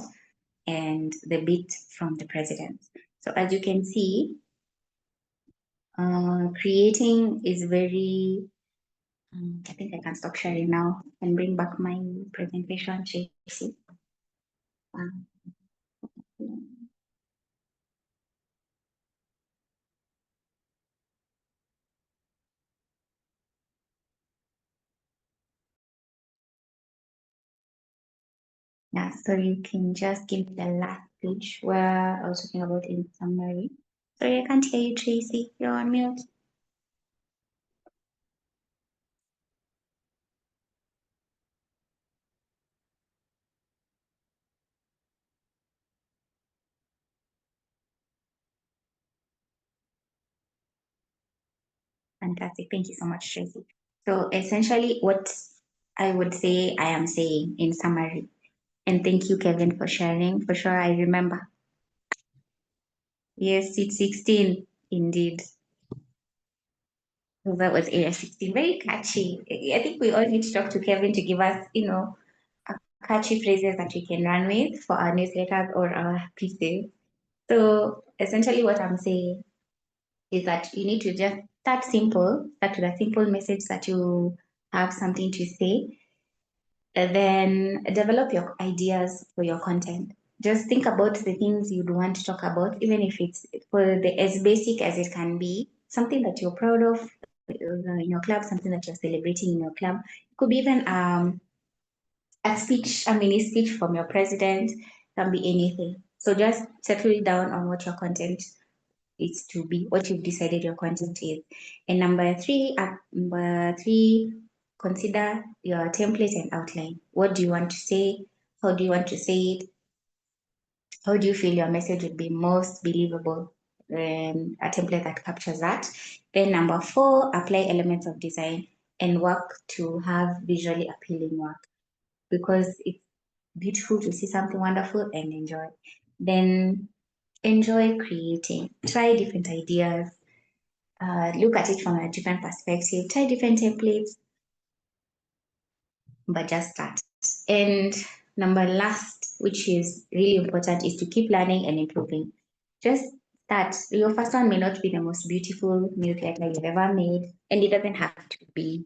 and the bit from the president. So as you can see, creating is very, I think I can stop sharing now and bring back my presentation, JC. Yeah, so you can just give me the last page where I was talking about in summary. Sorry, I can't hear you, Tracy. You're on mute. Fantastic. Thank you so much, Tracy. So essentially what I would say I am saying in summary, and thank you, Kevin, for sharing. For sure, I remember. Yes, it's 16, indeed. So that was area 16. Very catchy. I think we all need to talk to Kevin to give us, catchy phrases that we can run with for our newsletters or our pieces. So essentially what I'm saying is that you need to just start simple, start with a simple message that you have something to say, and then develop your ideas for your content. Just think about the things you'd want to talk about, even if it's for the as basic as it can be, something that you're proud of in your club, something that you're celebrating in your club. It could be even a speech, a mini speech from your president, can be anything. So just settle down on what your content is to be, what you've decided your content is. And number three, consider your template and outline. What do you want to say? How do you want to say it? How do you feel your message would be most believable? A template that captures that. Then number four, apply elements of design and work to have visually appealing work, because it's beautiful to see something wonderful and enjoy. Then enjoy creating, try different ideas, look at it from a different perspective, try different templates, but just start. And number last, which is really important, is to keep learning and improving. Just start. Your first one may not be the most beautiful newsletter you've ever made, and it doesn't have to be.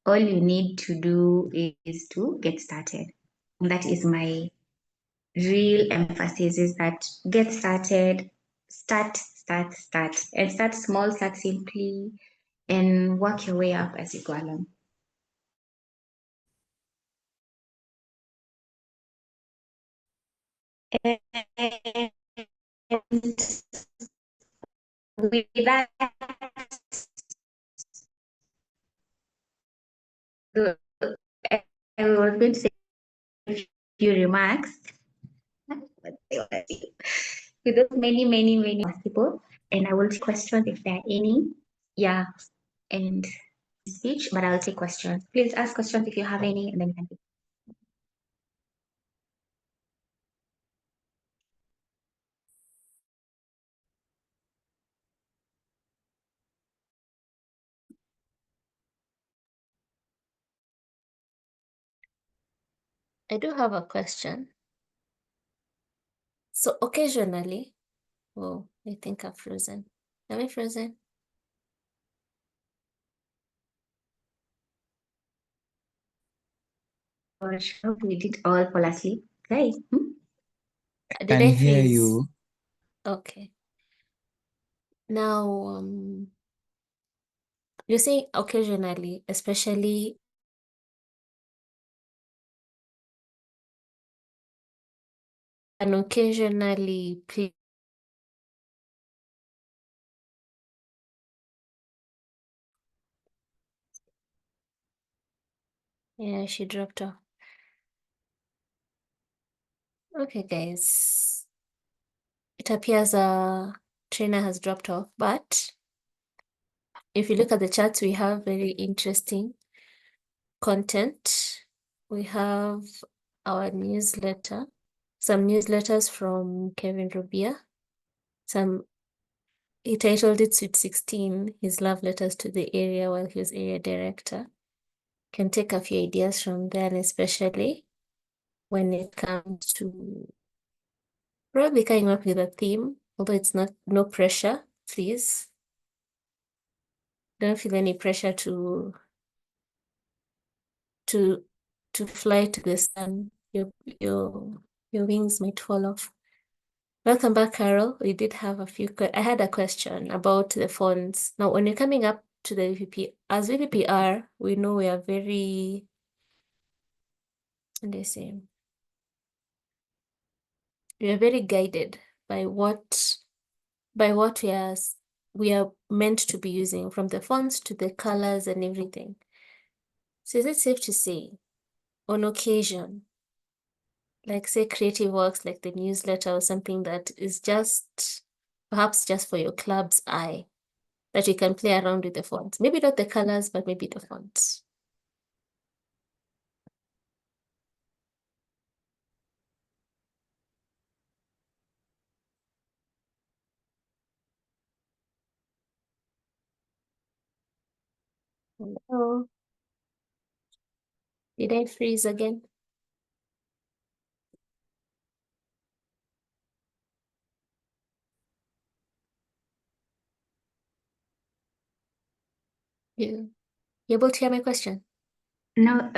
All you need to do is to get started. And that is my real emphasis, is that get started, start, and start small, start simply, and work your way up as you go along. And with that, I was going to say a few remarks. With those many possible, and I will take questions if there are any. Yeah, and speech, but I'll take questions. Please ask questions if you have any, and then you can take. I do have a question. So occasionally, oh, I think I've frozen. Am I frozen? Gosh, I hope we did all fall asleep. Guys, Did Can I hear freeze? you. Okay. Now, you're saying occasionally, especially and occasionally, yeah, she dropped off. Okay, guys. It appears trainer has dropped off, but if you look at the charts, we have very interesting content. We have our newsletter, some newsletters from Kevin Rubia. He titled it Sweet 16, his love letters to the area while he was area director. Can take a few ideas from there, and especially when it comes to probably coming up with a theme, although it's no pressure, please. Don't feel any pressure to fly to the sun. Your wings might fall off. Welcome back, Carol. We did have a few. I had a question about the fonts. Now, when you're coming up to the VPP, as VPPR, we know we are very, what do you say? We are very guided by what we are meant to be using, from the fonts to the colors and everything. So is it safe to say, on occasion, like say creative works like the newsletter or something that is just perhaps just for your club's eye, that you can play around with the fonts? Maybe not the colors, but maybe the fonts. Hello. Did I freeze again? You able to hear my question? No,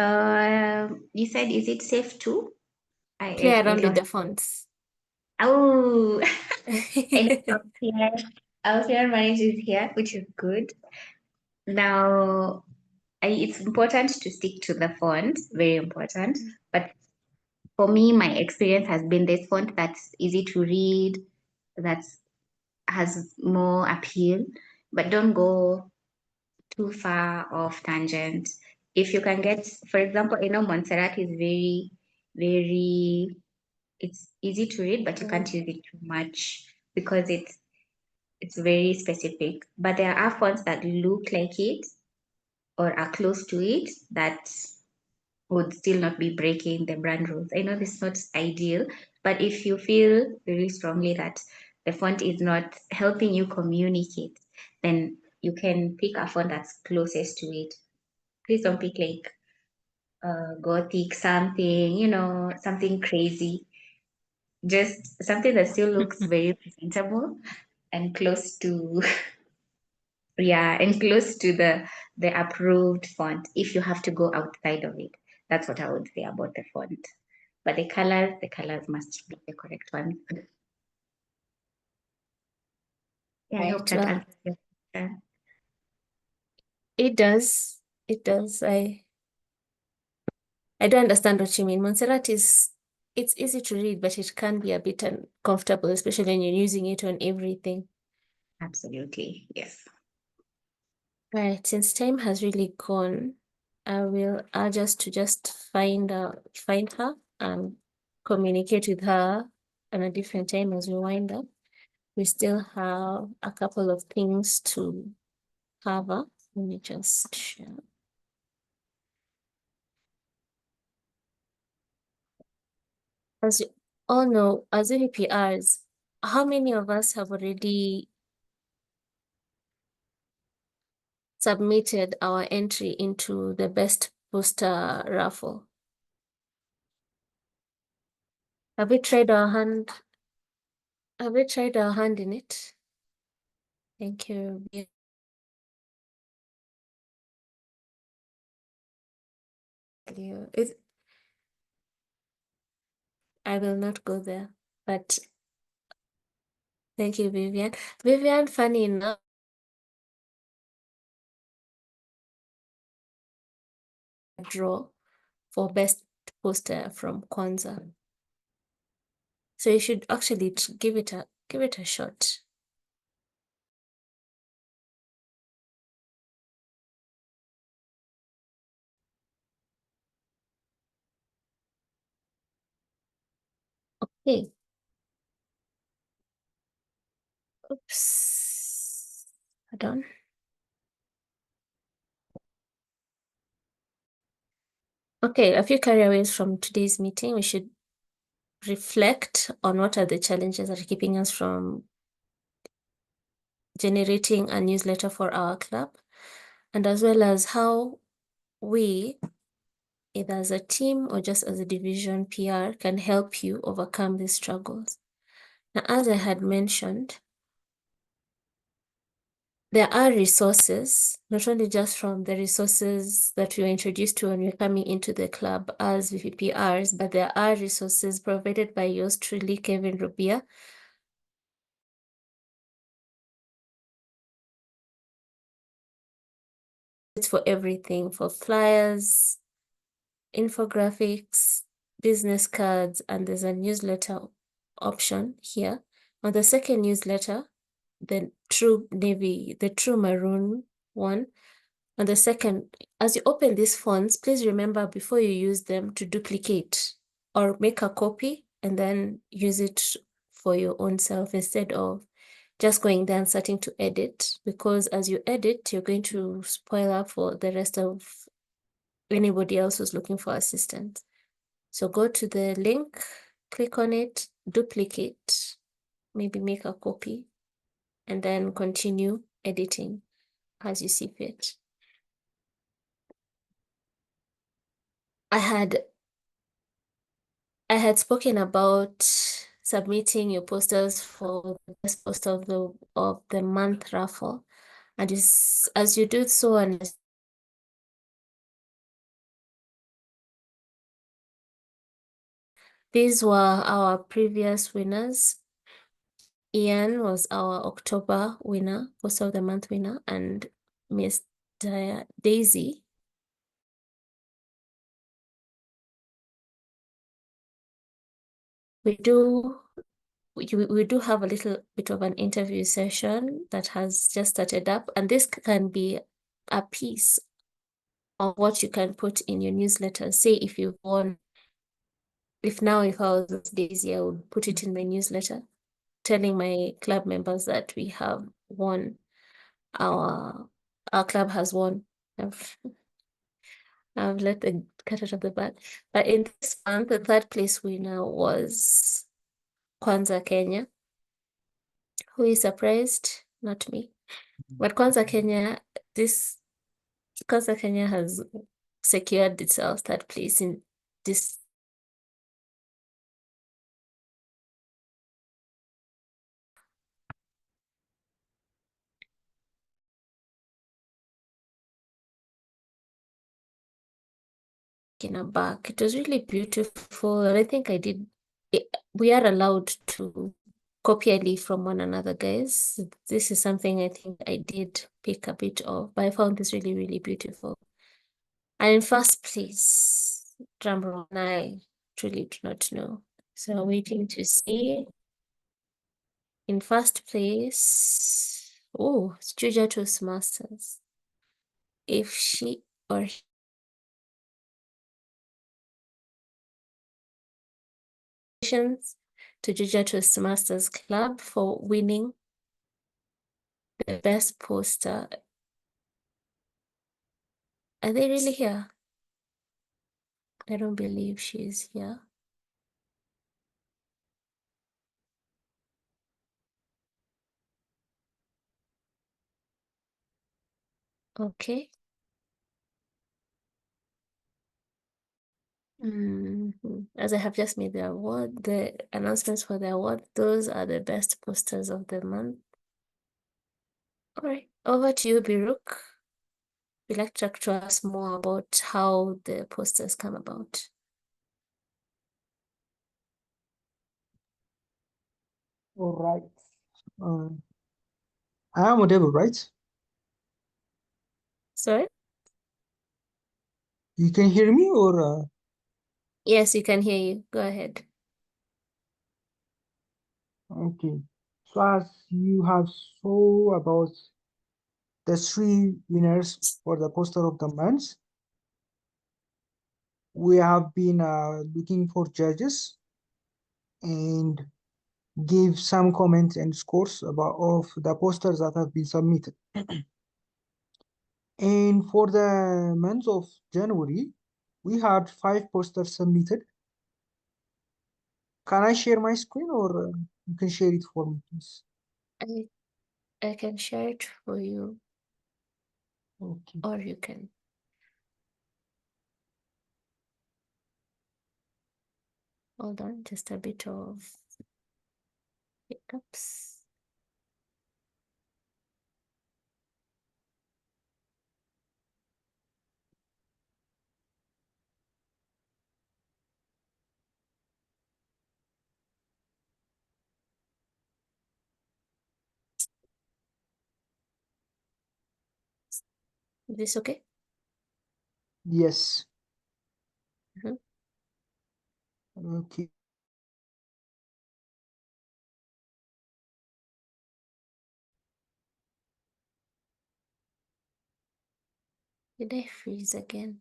you said, is it safe to? Play I around with lost. the fonts. Oh, I know our PR manager is here, which is good. Now, it's important to stick to the font, very important. But for me, my experience has been this font that's easy to read, that has more appeal, but don't go too far off tangent. If you can get, for example, I know Montserrat is very, very, it's easy to read, but you can't use it too much because it's very specific. But there are fonts that look like it or are close to it that would still not be breaking the brand rules. I know this is not ideal, but if you feel really strongly that the font is not helping you communicate, then you can pick a font that's closest to it. Please don't pick like gothic something, something crazy. Just something that still looks very presentable and close to yeah, and close to the approved font if you have to go outside of it. That's what I would say about the font. But the colors must be the correct ones. Yeah, I Right. hope that Well, answers your question. it does. It does. I don't understand what you mean. Montserrat it's easy to read, but it can be a bit uncomfortable, especially when you're using it on everything. Absolutely, yes. Right. Since time has really gone, I will urge us to just find her and communicate with her at a different time as we wind up. We still have a couple of things to cover. Let me just share. As you all know, as VPPRs, how many of us have already submitted our entry into the best poster raffle? Have we tried our hand? Have we tried our hand in it? Thank you. Is I will not go there, but thank you, Vivian. Vivian, funny enough, draw for best poster from Kwanzaa. So you should actually give it a shot. Okay. Oops. Hold on. Okay, a few carryaways from today's meeting. We should reflect on what are the challenges that are keeping us from generating a newsletter for our club, and as well as how we, either as a team or just as a division PR, can help you overcome these struggles. Now, as I had mentioned, there are resources, not only just from the resources that we were introduced to when we're coming into the club as VPPRs, but there are resources provided by yours truly, Kevin Rubia. It's for everything, for flyers, infographics, business cards, and there's a newsletter option here. On the second newsletter, the true navy, the true maroon one, on the second, as you open these fonts, please remember before you use them to duplicate or make a copy and then use it for your own self instead of just going there and starting to edit, because as you edit, you're going to spoil up for the rest of anybody else who's looking for assistance. So go to the link, click on it, duplicate, maybe make a copy, and then continue editing as you see fit. I had spoken about submitting your posters for the best poster of the month raffle, and as you do so, and these were our previous winners. Ian was our October winner, poster of the month winner, and Miss Daisy. We do have a little bit of an interview session that has just started up, and this can be a piece of what you can put in your newsletter. Say if you've won, if I was Daisy, I would put it in my newsletter, telling my club members that we have won, our club has won. I've let the cat out of the bag. But in this month, the third place winner was Kwanza Kenya. Who is surprised? Not me. But Kwanza Kenya has secured itself third place in this. In a back. It was really beautiful. And I think we are allowed to copy a leaf from one another, guys. This is something I think I did pick a bit of, but I found this really, really beautiful. And in first place, drum roll, I truly do not know. So waiting to see. In first place, oh, it's Juja Toastmasters. If she or he to Juja Toastmasters Club for winning the best poster. Are they really here? I don't believe she's here. Okay. As I have just made the announcements for the award, those are the best posters of the month. All right, over to you, Biruk. We'd like to talk to us more about how the posters come about. All right. I am audible, right? Sorry? You can hear me or? Yes, you can hear you. Go ahead. Okay. So as you have saw about the 3 winners for the poster of the month, we have been looking for judges and give some comments and scores of the posters that have been submitted. And for the month of January, we had 5 posters submitted. Can I share my screen or you can share it for me, please? I can share it for you, Okay. or you can. Hold on, just a bit of hiccups. Is this okay? Yes. Mhm. Okay. Did I freeze again?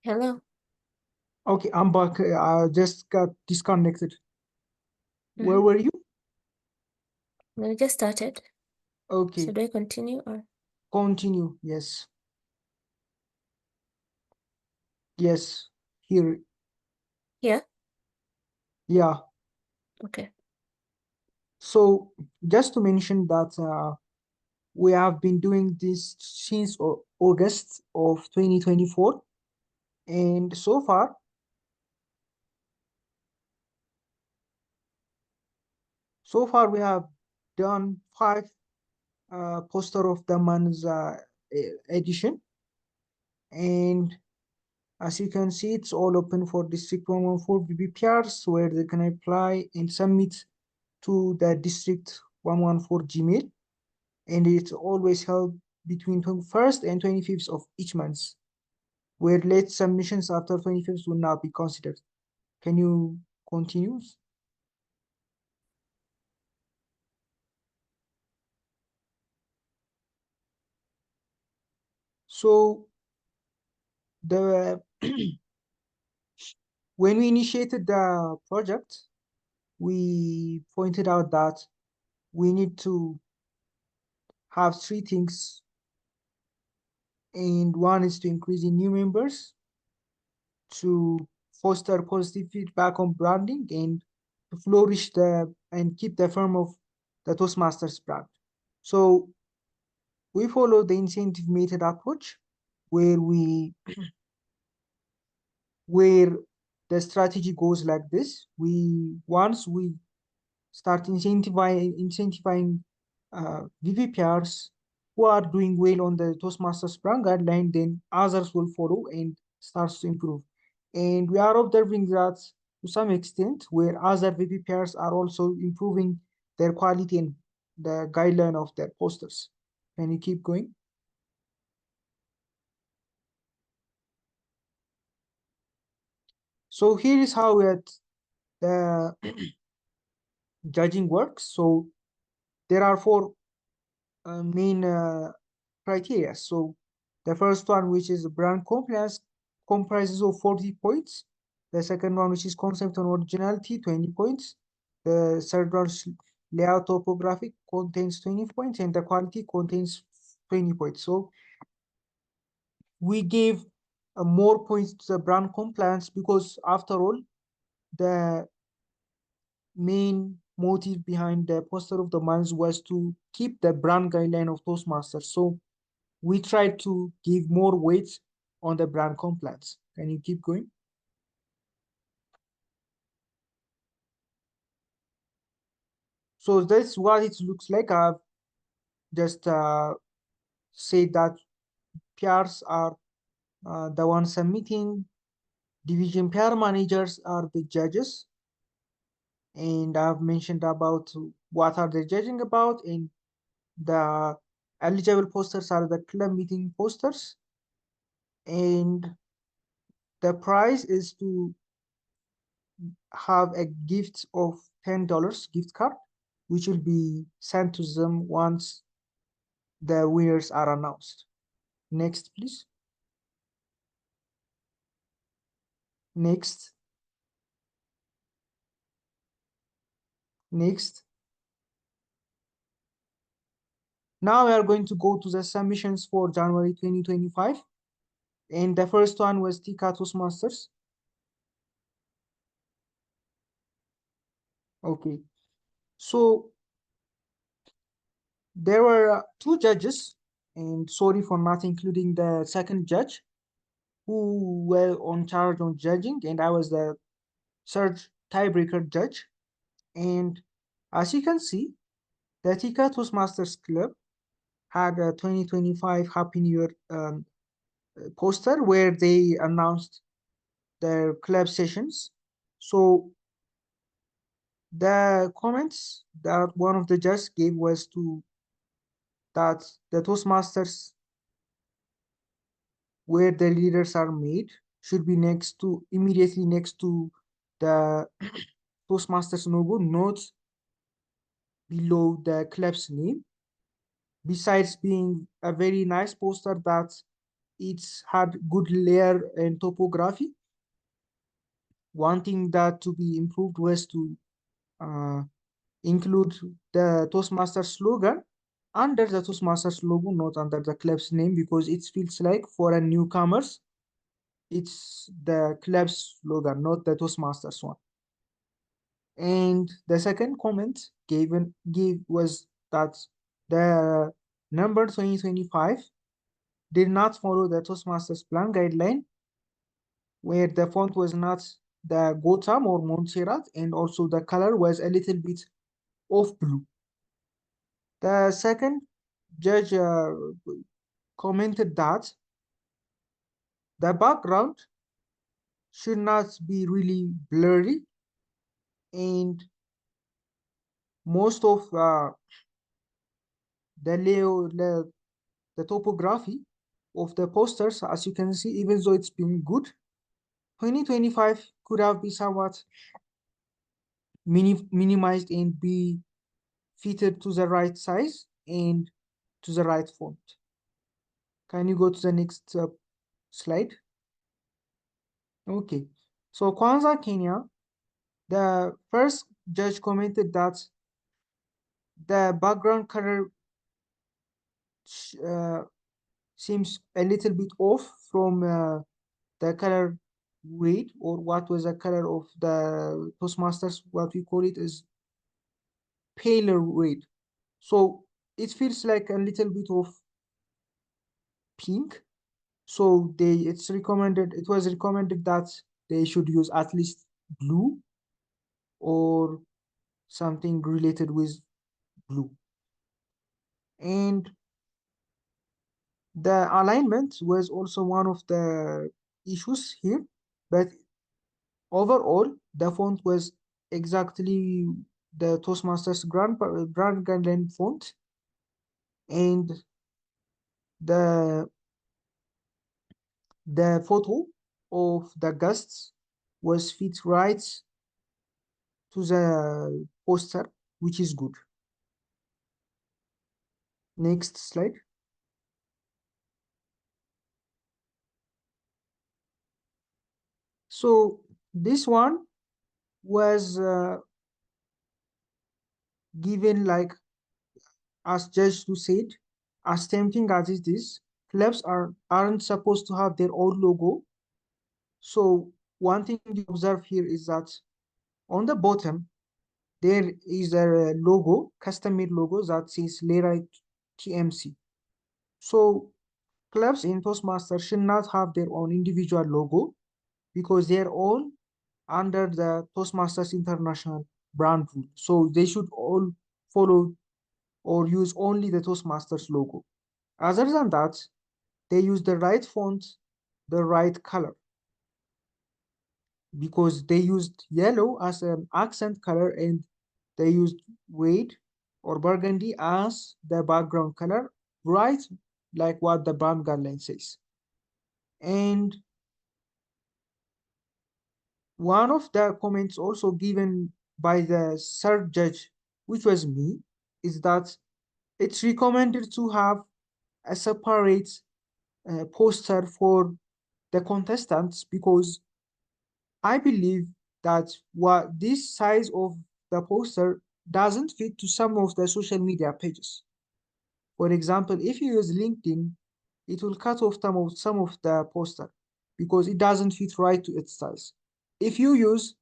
Hello? Okay, I'm back. I just got disconnected. Where Mhm. were you? We just started. Okay, Should I continue or? continue. Yes. Yes. Here. Yeah? Yeah. Okay. So just to mention that we have been doing this since August of 2024. And so far we have done 5 poster of the month edition. And as you can see, it's all open for District 114 VPPRs where they can apply and submit to the District 114 Gmail. And it's always held between 21st and 25th of each month, where late submissions after 25th will not be considered. Can you continue? So the when we initiated the project, we pointed out that we need to have 3 things, and one is to increase in new members, to foster positive feedback on branding, and to flourish and keep the firm of the Toastmasters brand. So we follow the incentive method approach, where where the strategy goes like this. Once we start incentivizing VPPRs who are doing well on the Toastmasters brand guideline, then others will follow and starts to improve. And we are observing that to some extent, where other VPPRs are also improving their quality and the guideline of their posters. Can you keep going? So here is how the judging works. So there are 4 main criteria. So the first one, which is brand compliance, comprises of 40 points. The second one, which is concept and originality, 20 points. The third one, layout topographic, contains 20 points, and the quality contains 20 points. So we gave more points to the brand compliance because, after all, the main motive behind the poster of the month was to keep the brand guideline of Toastmasters. So we tried to give more weight on the brand compliance. Can you keep going? So that's what it looks like. I've just said that PRs are the ones submitting, division PR managers are the judges, and I've mentioned about what are they judging about, and the eligible posters are the club meeting posters, and the prize is to have a gift of $10 gift card, which will be sent to them once the winners are announced. Next, please. Next. Next. Now we are going to go to the submissions for January 2025. And the first one was Tika Toastmasters. Okay. So there were 2 judges, and sorry for not including the second judge, who were on charge of judging, and I was the third tiebreaker judge. And as you can see, the Tika Toastmasters Club had a 2025 Happy New Year poster where they announced their club sessions. So the comments that one of the judges gave was that the Toastmasters where the leaders are made should be immediately next to the Toastmasters logo, not below the club's name. Besides being a very nice poster that it's had good layer and topography, one thing that to be improved was to include the Toastmasters slogan under the Toastmasters logo, not under the club's name, because it feels like for a newcomers, it's the club's slogan, not the Toastmasters one. And the second comment gave was that the number 2025 did not follow the Toastmasters plan guideline, where the font was not the Gotham or Montserrat, and also the color was a little bit of blue. The second judge commented that the background should not be really blurry, and most of the topography of the posters, as you can see, even though it's been good, 2025 could have been somewhat minimized and be fitted to the right size and to the right font. Can you go to the next slide? Okay, so Kwanzaa Kenya, the first judge commented that the background color seems a little bit off from the color red, or what was the color of the Toastmasters, what we call it is paler red. So it feels like a little bit of pink. So it was recommended that they should use at least blue or something related with blue. And the alignment was also one of the issues here, but overall, the font was exactly the Toastmasters brand guideline font, and the photo of the guests was fit right to the poster, which is good. Next slide. So this one was given like, as Judge Lu said, as tempting as it is, clubs aren't supposed to have their own logo. So one thing you observe here is that on the bottom, there is a logo, custom-made logo that says Lera TMC. So clubs in Toastmasters should not have their own individual logo because they're all under the Toastmasters International brand rule. So they should all follow or use only the Toastmasters logo. Other than that, they use the right font, the right color, because they used yellow as an accent color and they used red or burgundy as the background color, right? Like what the brand guideline says. And one of the comments also given by the third judge, which was me, is that it's recommended to have a separate poster for the contestants, because I believe that what this size of the poster doesn't fit to some of the social media pages. For example, if you use LinkedIn, it will cut off some of the poster because it doesn't fit right to its size. If you use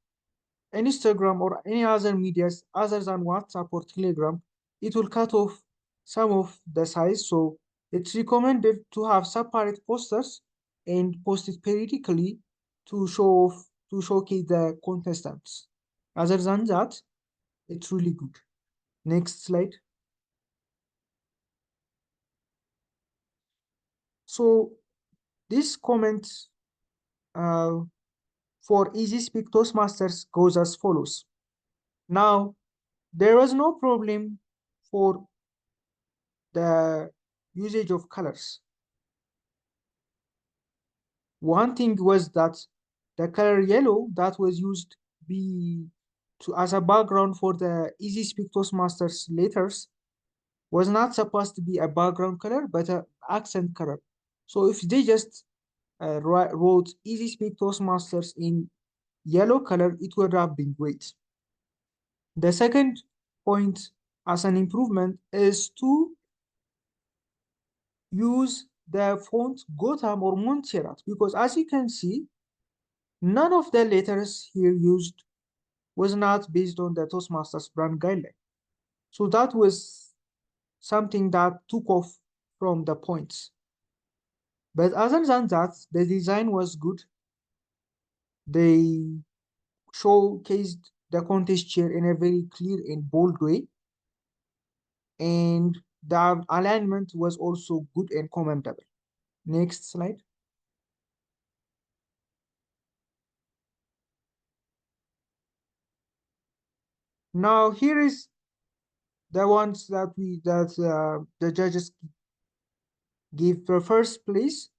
Instagram or any other medias other than WhatsApp or Telegram, it will cut off some of the size. So it's recommended to have separate posters and post it periodically to showcase the contestants. Other than that, it's really good. Next slide. So this comment for Easy Speak Toastmasters goes as follows. Now, there was no problem for the usage of colors. One thing was that the color yellow that was used be as a background for the Easy Speak Toastmasters letters was not supposed to be a background color, but an accent color. So if they just wrote Easy Speak Toastmasters in yellow color, it would have been great. The second point as an improvement is to use the font Gotham or Montserrat, because as you can see, none of the letters here used was not based on the Toastmasters brand guideline. So that was something that took off from the points. But other than that, the design was good. They showcased the contest chair in a very clear and bold way. And the alignment was also good and commendable. Next slide. Now here is the ones that the judges give the first place,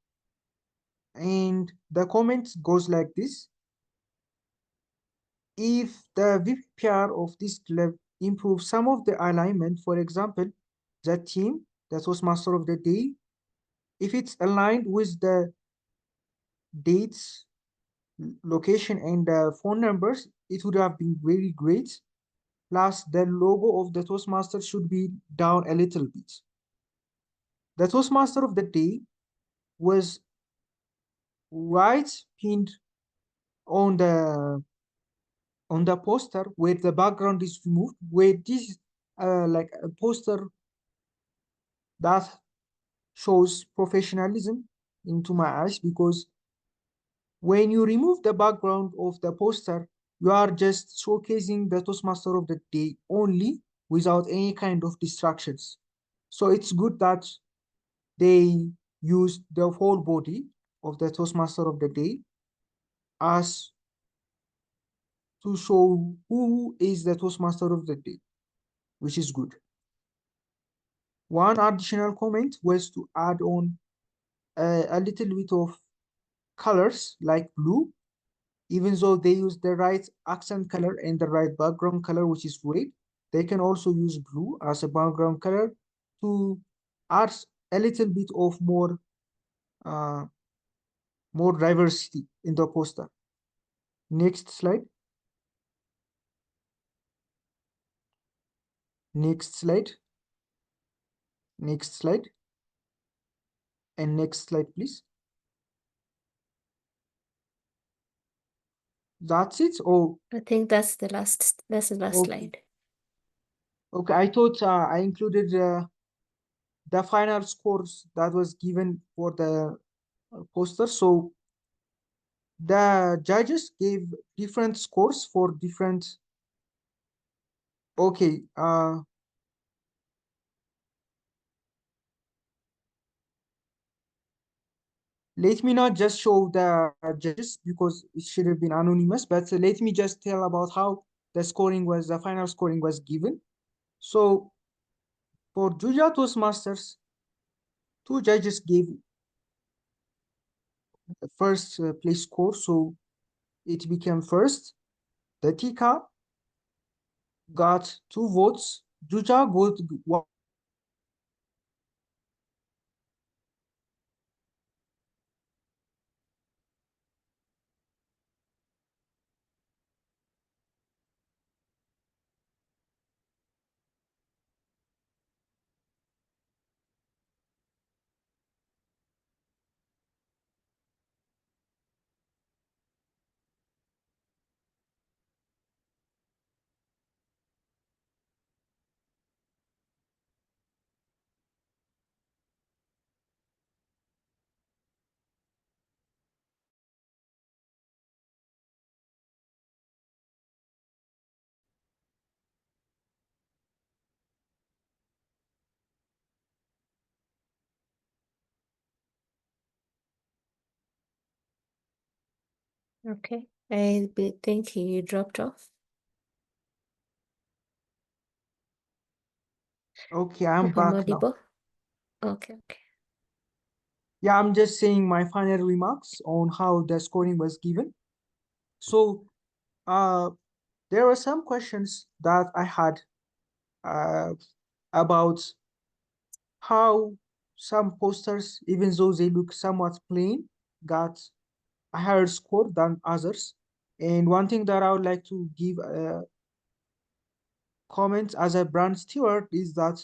and the comment goes like this: if the VPPR of this club improves some of the alignment, for example, the team, the Toastmaster of the day, if it's aligned with the dates, location, and the phone numbers, it would have been very great. Plus, the logo of the Toastmaster should be down a little bit. The Toastmaster of the day was right pinned on the poster where the background is removed, where this is like a poster that shows professionalism into my eyes, because when you remove the background of the poster, you are just showcasing the Toastmaster of the day only without any kind of distractions. So it's good that they used the whole body of the Toastmaster of the day as to show who is the Toastmaster of the day, which is good. One additional comment was to add on a little bit of colors like blue, even though they use the right accent color and the right background color, which is red. They can also use blue as a background color to add a little bit of uh, more diversity in the poster. Next slide. Next slide. Next slide. And next slide, please. That's it. Oh, I think that's the last okay. slide. Okay, I thought I included the final scores that was given for the poster. So the judges gave different scores for different. Okay, let me not just show the judges because it should have been anonymous, but let me just tell about how the final scoring was given. So for Julia Toastmasters, two judges gave the first place score, so it became first. The Tika got 2 votes. Juja got 1. Okay. I think he dropped off. Okay, I'm I'm back now. audible. Okay. Yeah, I'm just saying my final remarks on how the scoring was given. So, there were some questions that I had about how some posters, even though they look somewhat plain, got a higher score than others. And one thing that I would like to give a comment as a brand steward is that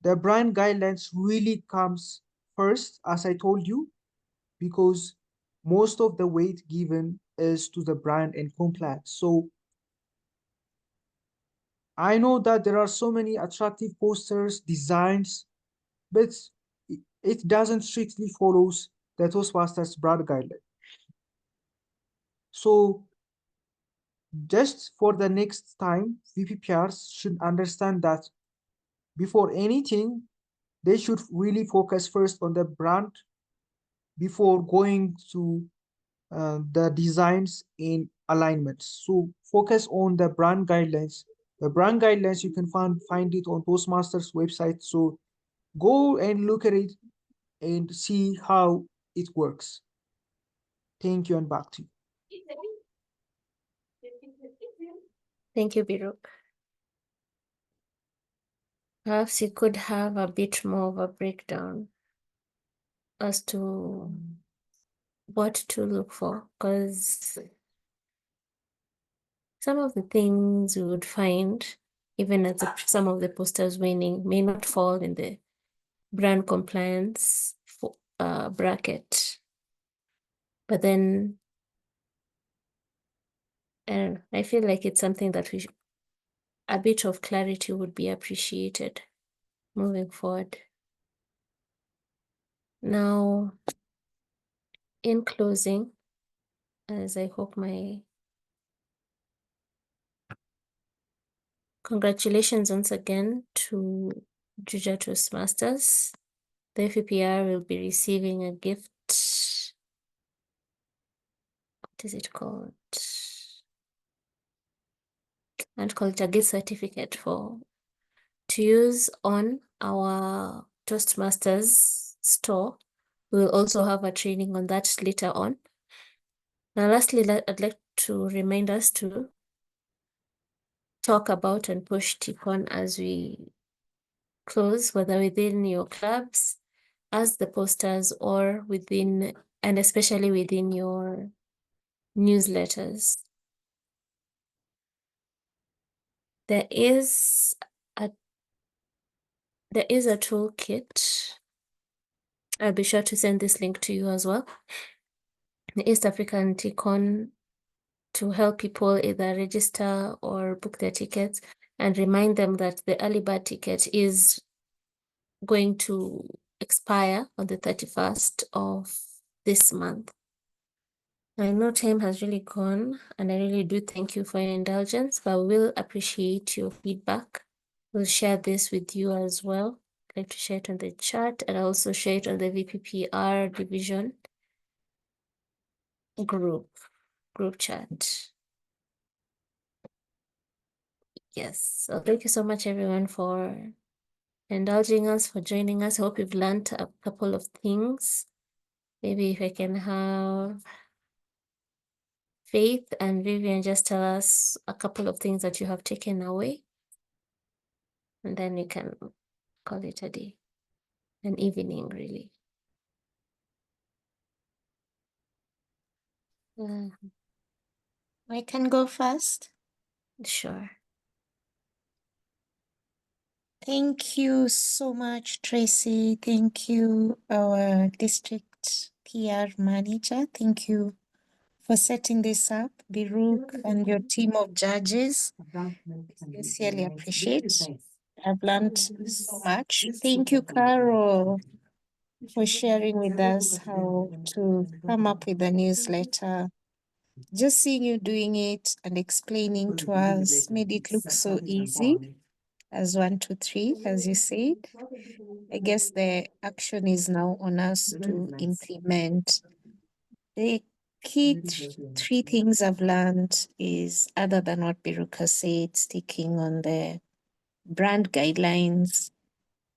the brand guidelines really comes first, as I told you, because most of the weight given is to the brand and compliance. So I know that there are so many attractive posters, designs, but it doesn't strictly follows the Toastmasters brand guideline. So just for the next time, VPPRs should understand that before anything, they should really focus first on the brand before going to the designs in alignments. So focus on the brand guidelines. The brand guidelines, you can find it on Toastmasters website. So go and look at it and see how it works. Thank you, and back to you. Thank you, Biruk. Perhaps you could have a bit more of a breakdown as to what to look for, because some of the things we would find, even as some of the posters winning, may not fall in the brand compliance bracket. But then, I feel like it's something that a bit of clarity would be appreciated moving forward. Now, in closing, as I hope my congratulations once again to Juja Toastmasters. The VPPR will be receiving a gift. What is it called? And call it a gift certificate to use on our Toastmasters store. We'll also have a training on that later on. Now, lastly, I'd like to remind us to talk about and push TIPON as we close, whether within your clubs, as the posters, or within, and especially within your newsletters. There is a toolkit. I'll be sure to send this link to you as well. The East African TICON, to help people either register or book their tickets, and remind them that the early bird ticket is going to expire on the 31st of this month. I know time has really gone, and I really do thank you for your indulgence, but we will appreciate your feedback. We'll share this with you as well. I'd like to share it on the chat, and also share it on the VPPR division group chat. Yes, so thank you so much, everyone, for indulging us, for joining us. I hope you've learned a couple of things. Maybe if I can have Faith and Vivian just tell us a couple of things that you have taken away, and then we can call it a day, an evening, really. I can go first. Sure. Thank you so much, Tracy. Thank you, our district PR manager. Thank you for setting this up, Biruk, and your team of judges. Sincerely appreciate. I've learned so much. Thank you, Carol, for sharing with us how to come up with a newsletter. Just seeing you doing it and explaining to us made it look so easy, as 1, 2, 3, as you said. I guess the action is now on us to implement. The key three things I've learned is, other than what Biruka said, sticking on the brand guidelines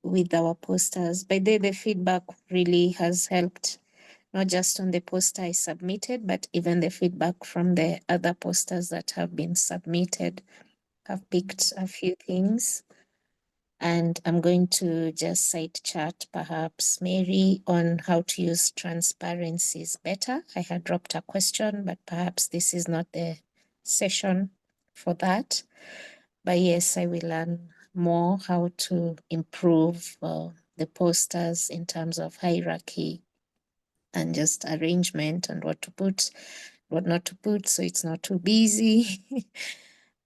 with our posters. By the feedback really has helped not just on the poster I submitted, but even the feedback from the other posters that have been submitted. I've picked a few things. And I'm going to just side chat perhaps Mary on how to use transparencies better. I had dropped a question, but perhaps this is not the session for that. But yes, I will learn more how to improve the posters in terms of hierarchy and just arrangement and what to put, what not to put, so it's not too busy.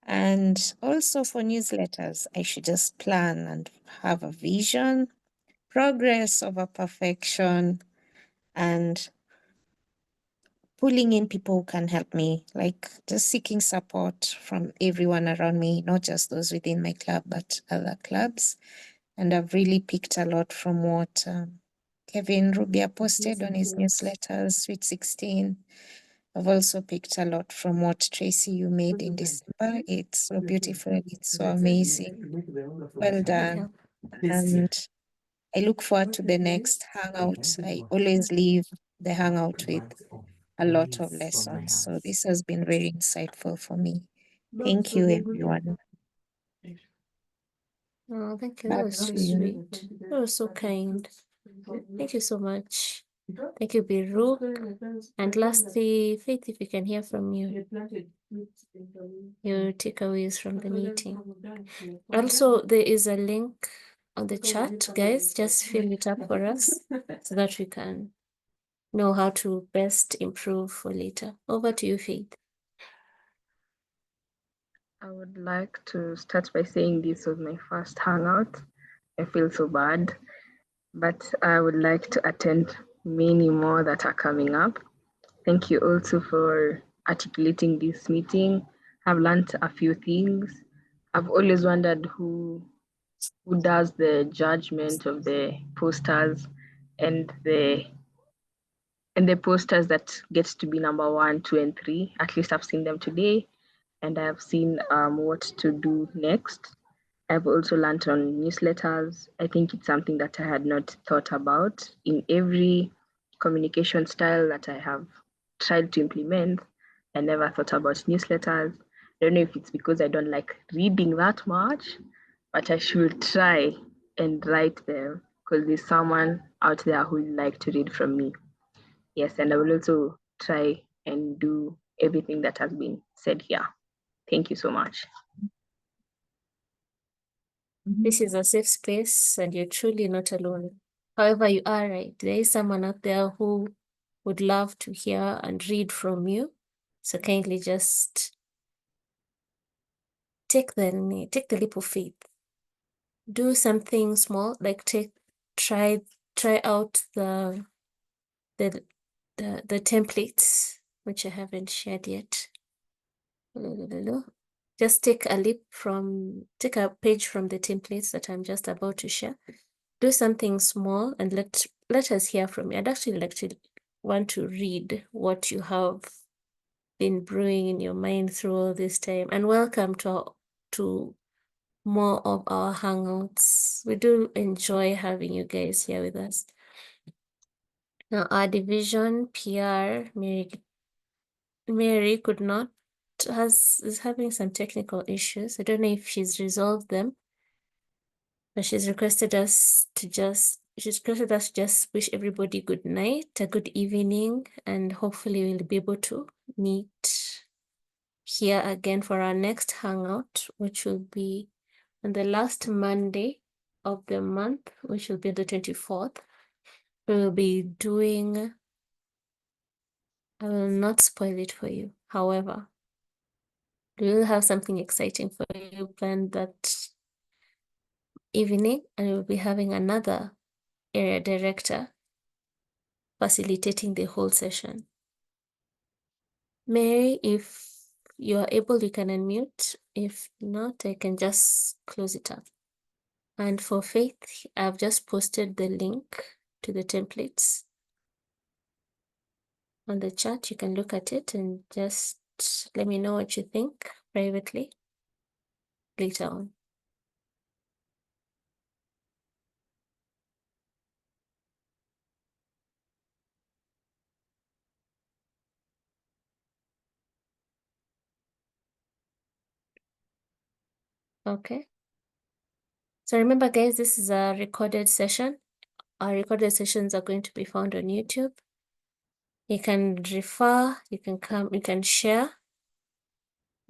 And also for newsletters, I should just plan and have a vision, progress over perfection, and pulling in people who can help me, like just seeking support from everyone around me, not just those within my club, but other clubs. And I've really picked a lot from what Kevin Rubia posted on his newsletters, Sweet 16. I've also picked a lot from what Tracy you made in December. It's so beautiful. It's so amazing. Well done. And I look forward to the next hangout. I always leave the hangout with a lot of lessons. So this has been very insightful for me. Thank you, everyone. Oh, thank you. Back That was so to you. sweet. That was so kind. Thank you so much. Thank you, Biruk. And lastly, Faith, if we can hear from you, your takeaways from the meeting. Also, there is a link on the chat, guys. Just fill it up for us so that we can know how to best improve for later. Over to you, Faith. I would like to start by saying this was my first hangout. I feel so bad, but I would like to attend many more that are coming up. Thank you also for articulating this meeting. I've learned a few things. I've always wondered who does the judgment of the posters and the posters that gets to be number 1, 2, and 3. At least I've seen them today, and I've seen what to do next. I've also learned on newsletters. I think it's something that I had not thought about in every communication style that I have tried to implement. I never thought about newsletters. I don't know if it's because I don't like reading that much, but I should try and write them because there's someone out there who would like to read from me. Yes, and I will also try and do everything that has been said here. Thank you so much. This is a safe space and you're truly not alone. However, you are right. There is someone out there who would love to hear and read from you. So kindly just take the leap of faith. Do something small, like try out the templates, which I haven't shared yet. Just take a page from the templates that I'm just about to share. Do something small and let us hear from you. I'd actually want to read what you have been brewing in your mind through all this time. And welcome to more of our hangouts. We do enjoy having you guys here with us. Now, our division PR, Mary is having some technical issues. I don't know if she's resolved them, but she's requested us to just wish everybody good night, a good evening, and hopefully we'll be able to meet here again for our next hangout, which will be on the last Monday of the month, which will be the 24th. We will be doing, I will not spoil it for you. However, we will have something exciting for you planned that evening, and we'll be having another area director facilitating the whole session. Mary, if you are able, you can unmute. If not, I can just close it up. And for Faith, I've just posted the link to the templates on the chat. You can look at it and just let me know what you think privately later on. Okay. So remember, guys, this is a recorded session. Our recorded sessions are going to be found on YouTube. You can refer, you can share,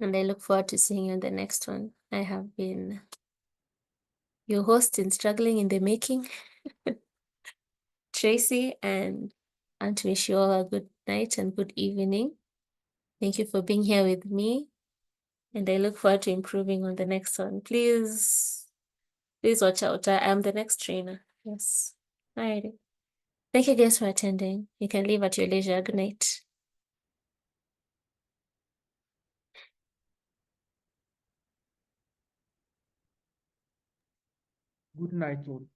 and I look forward to seeing you on the next one. I have been your host in Struggling in the Making, Tracy, and I want to wish you all a good night and good evening. Thank you for being here with me, and I look forward to improving on the next one. Please watch out. I am the next trainer. Yes. Alrighty. Thank you guys for attending. You can leave at your leisure. Good night. Good night, all.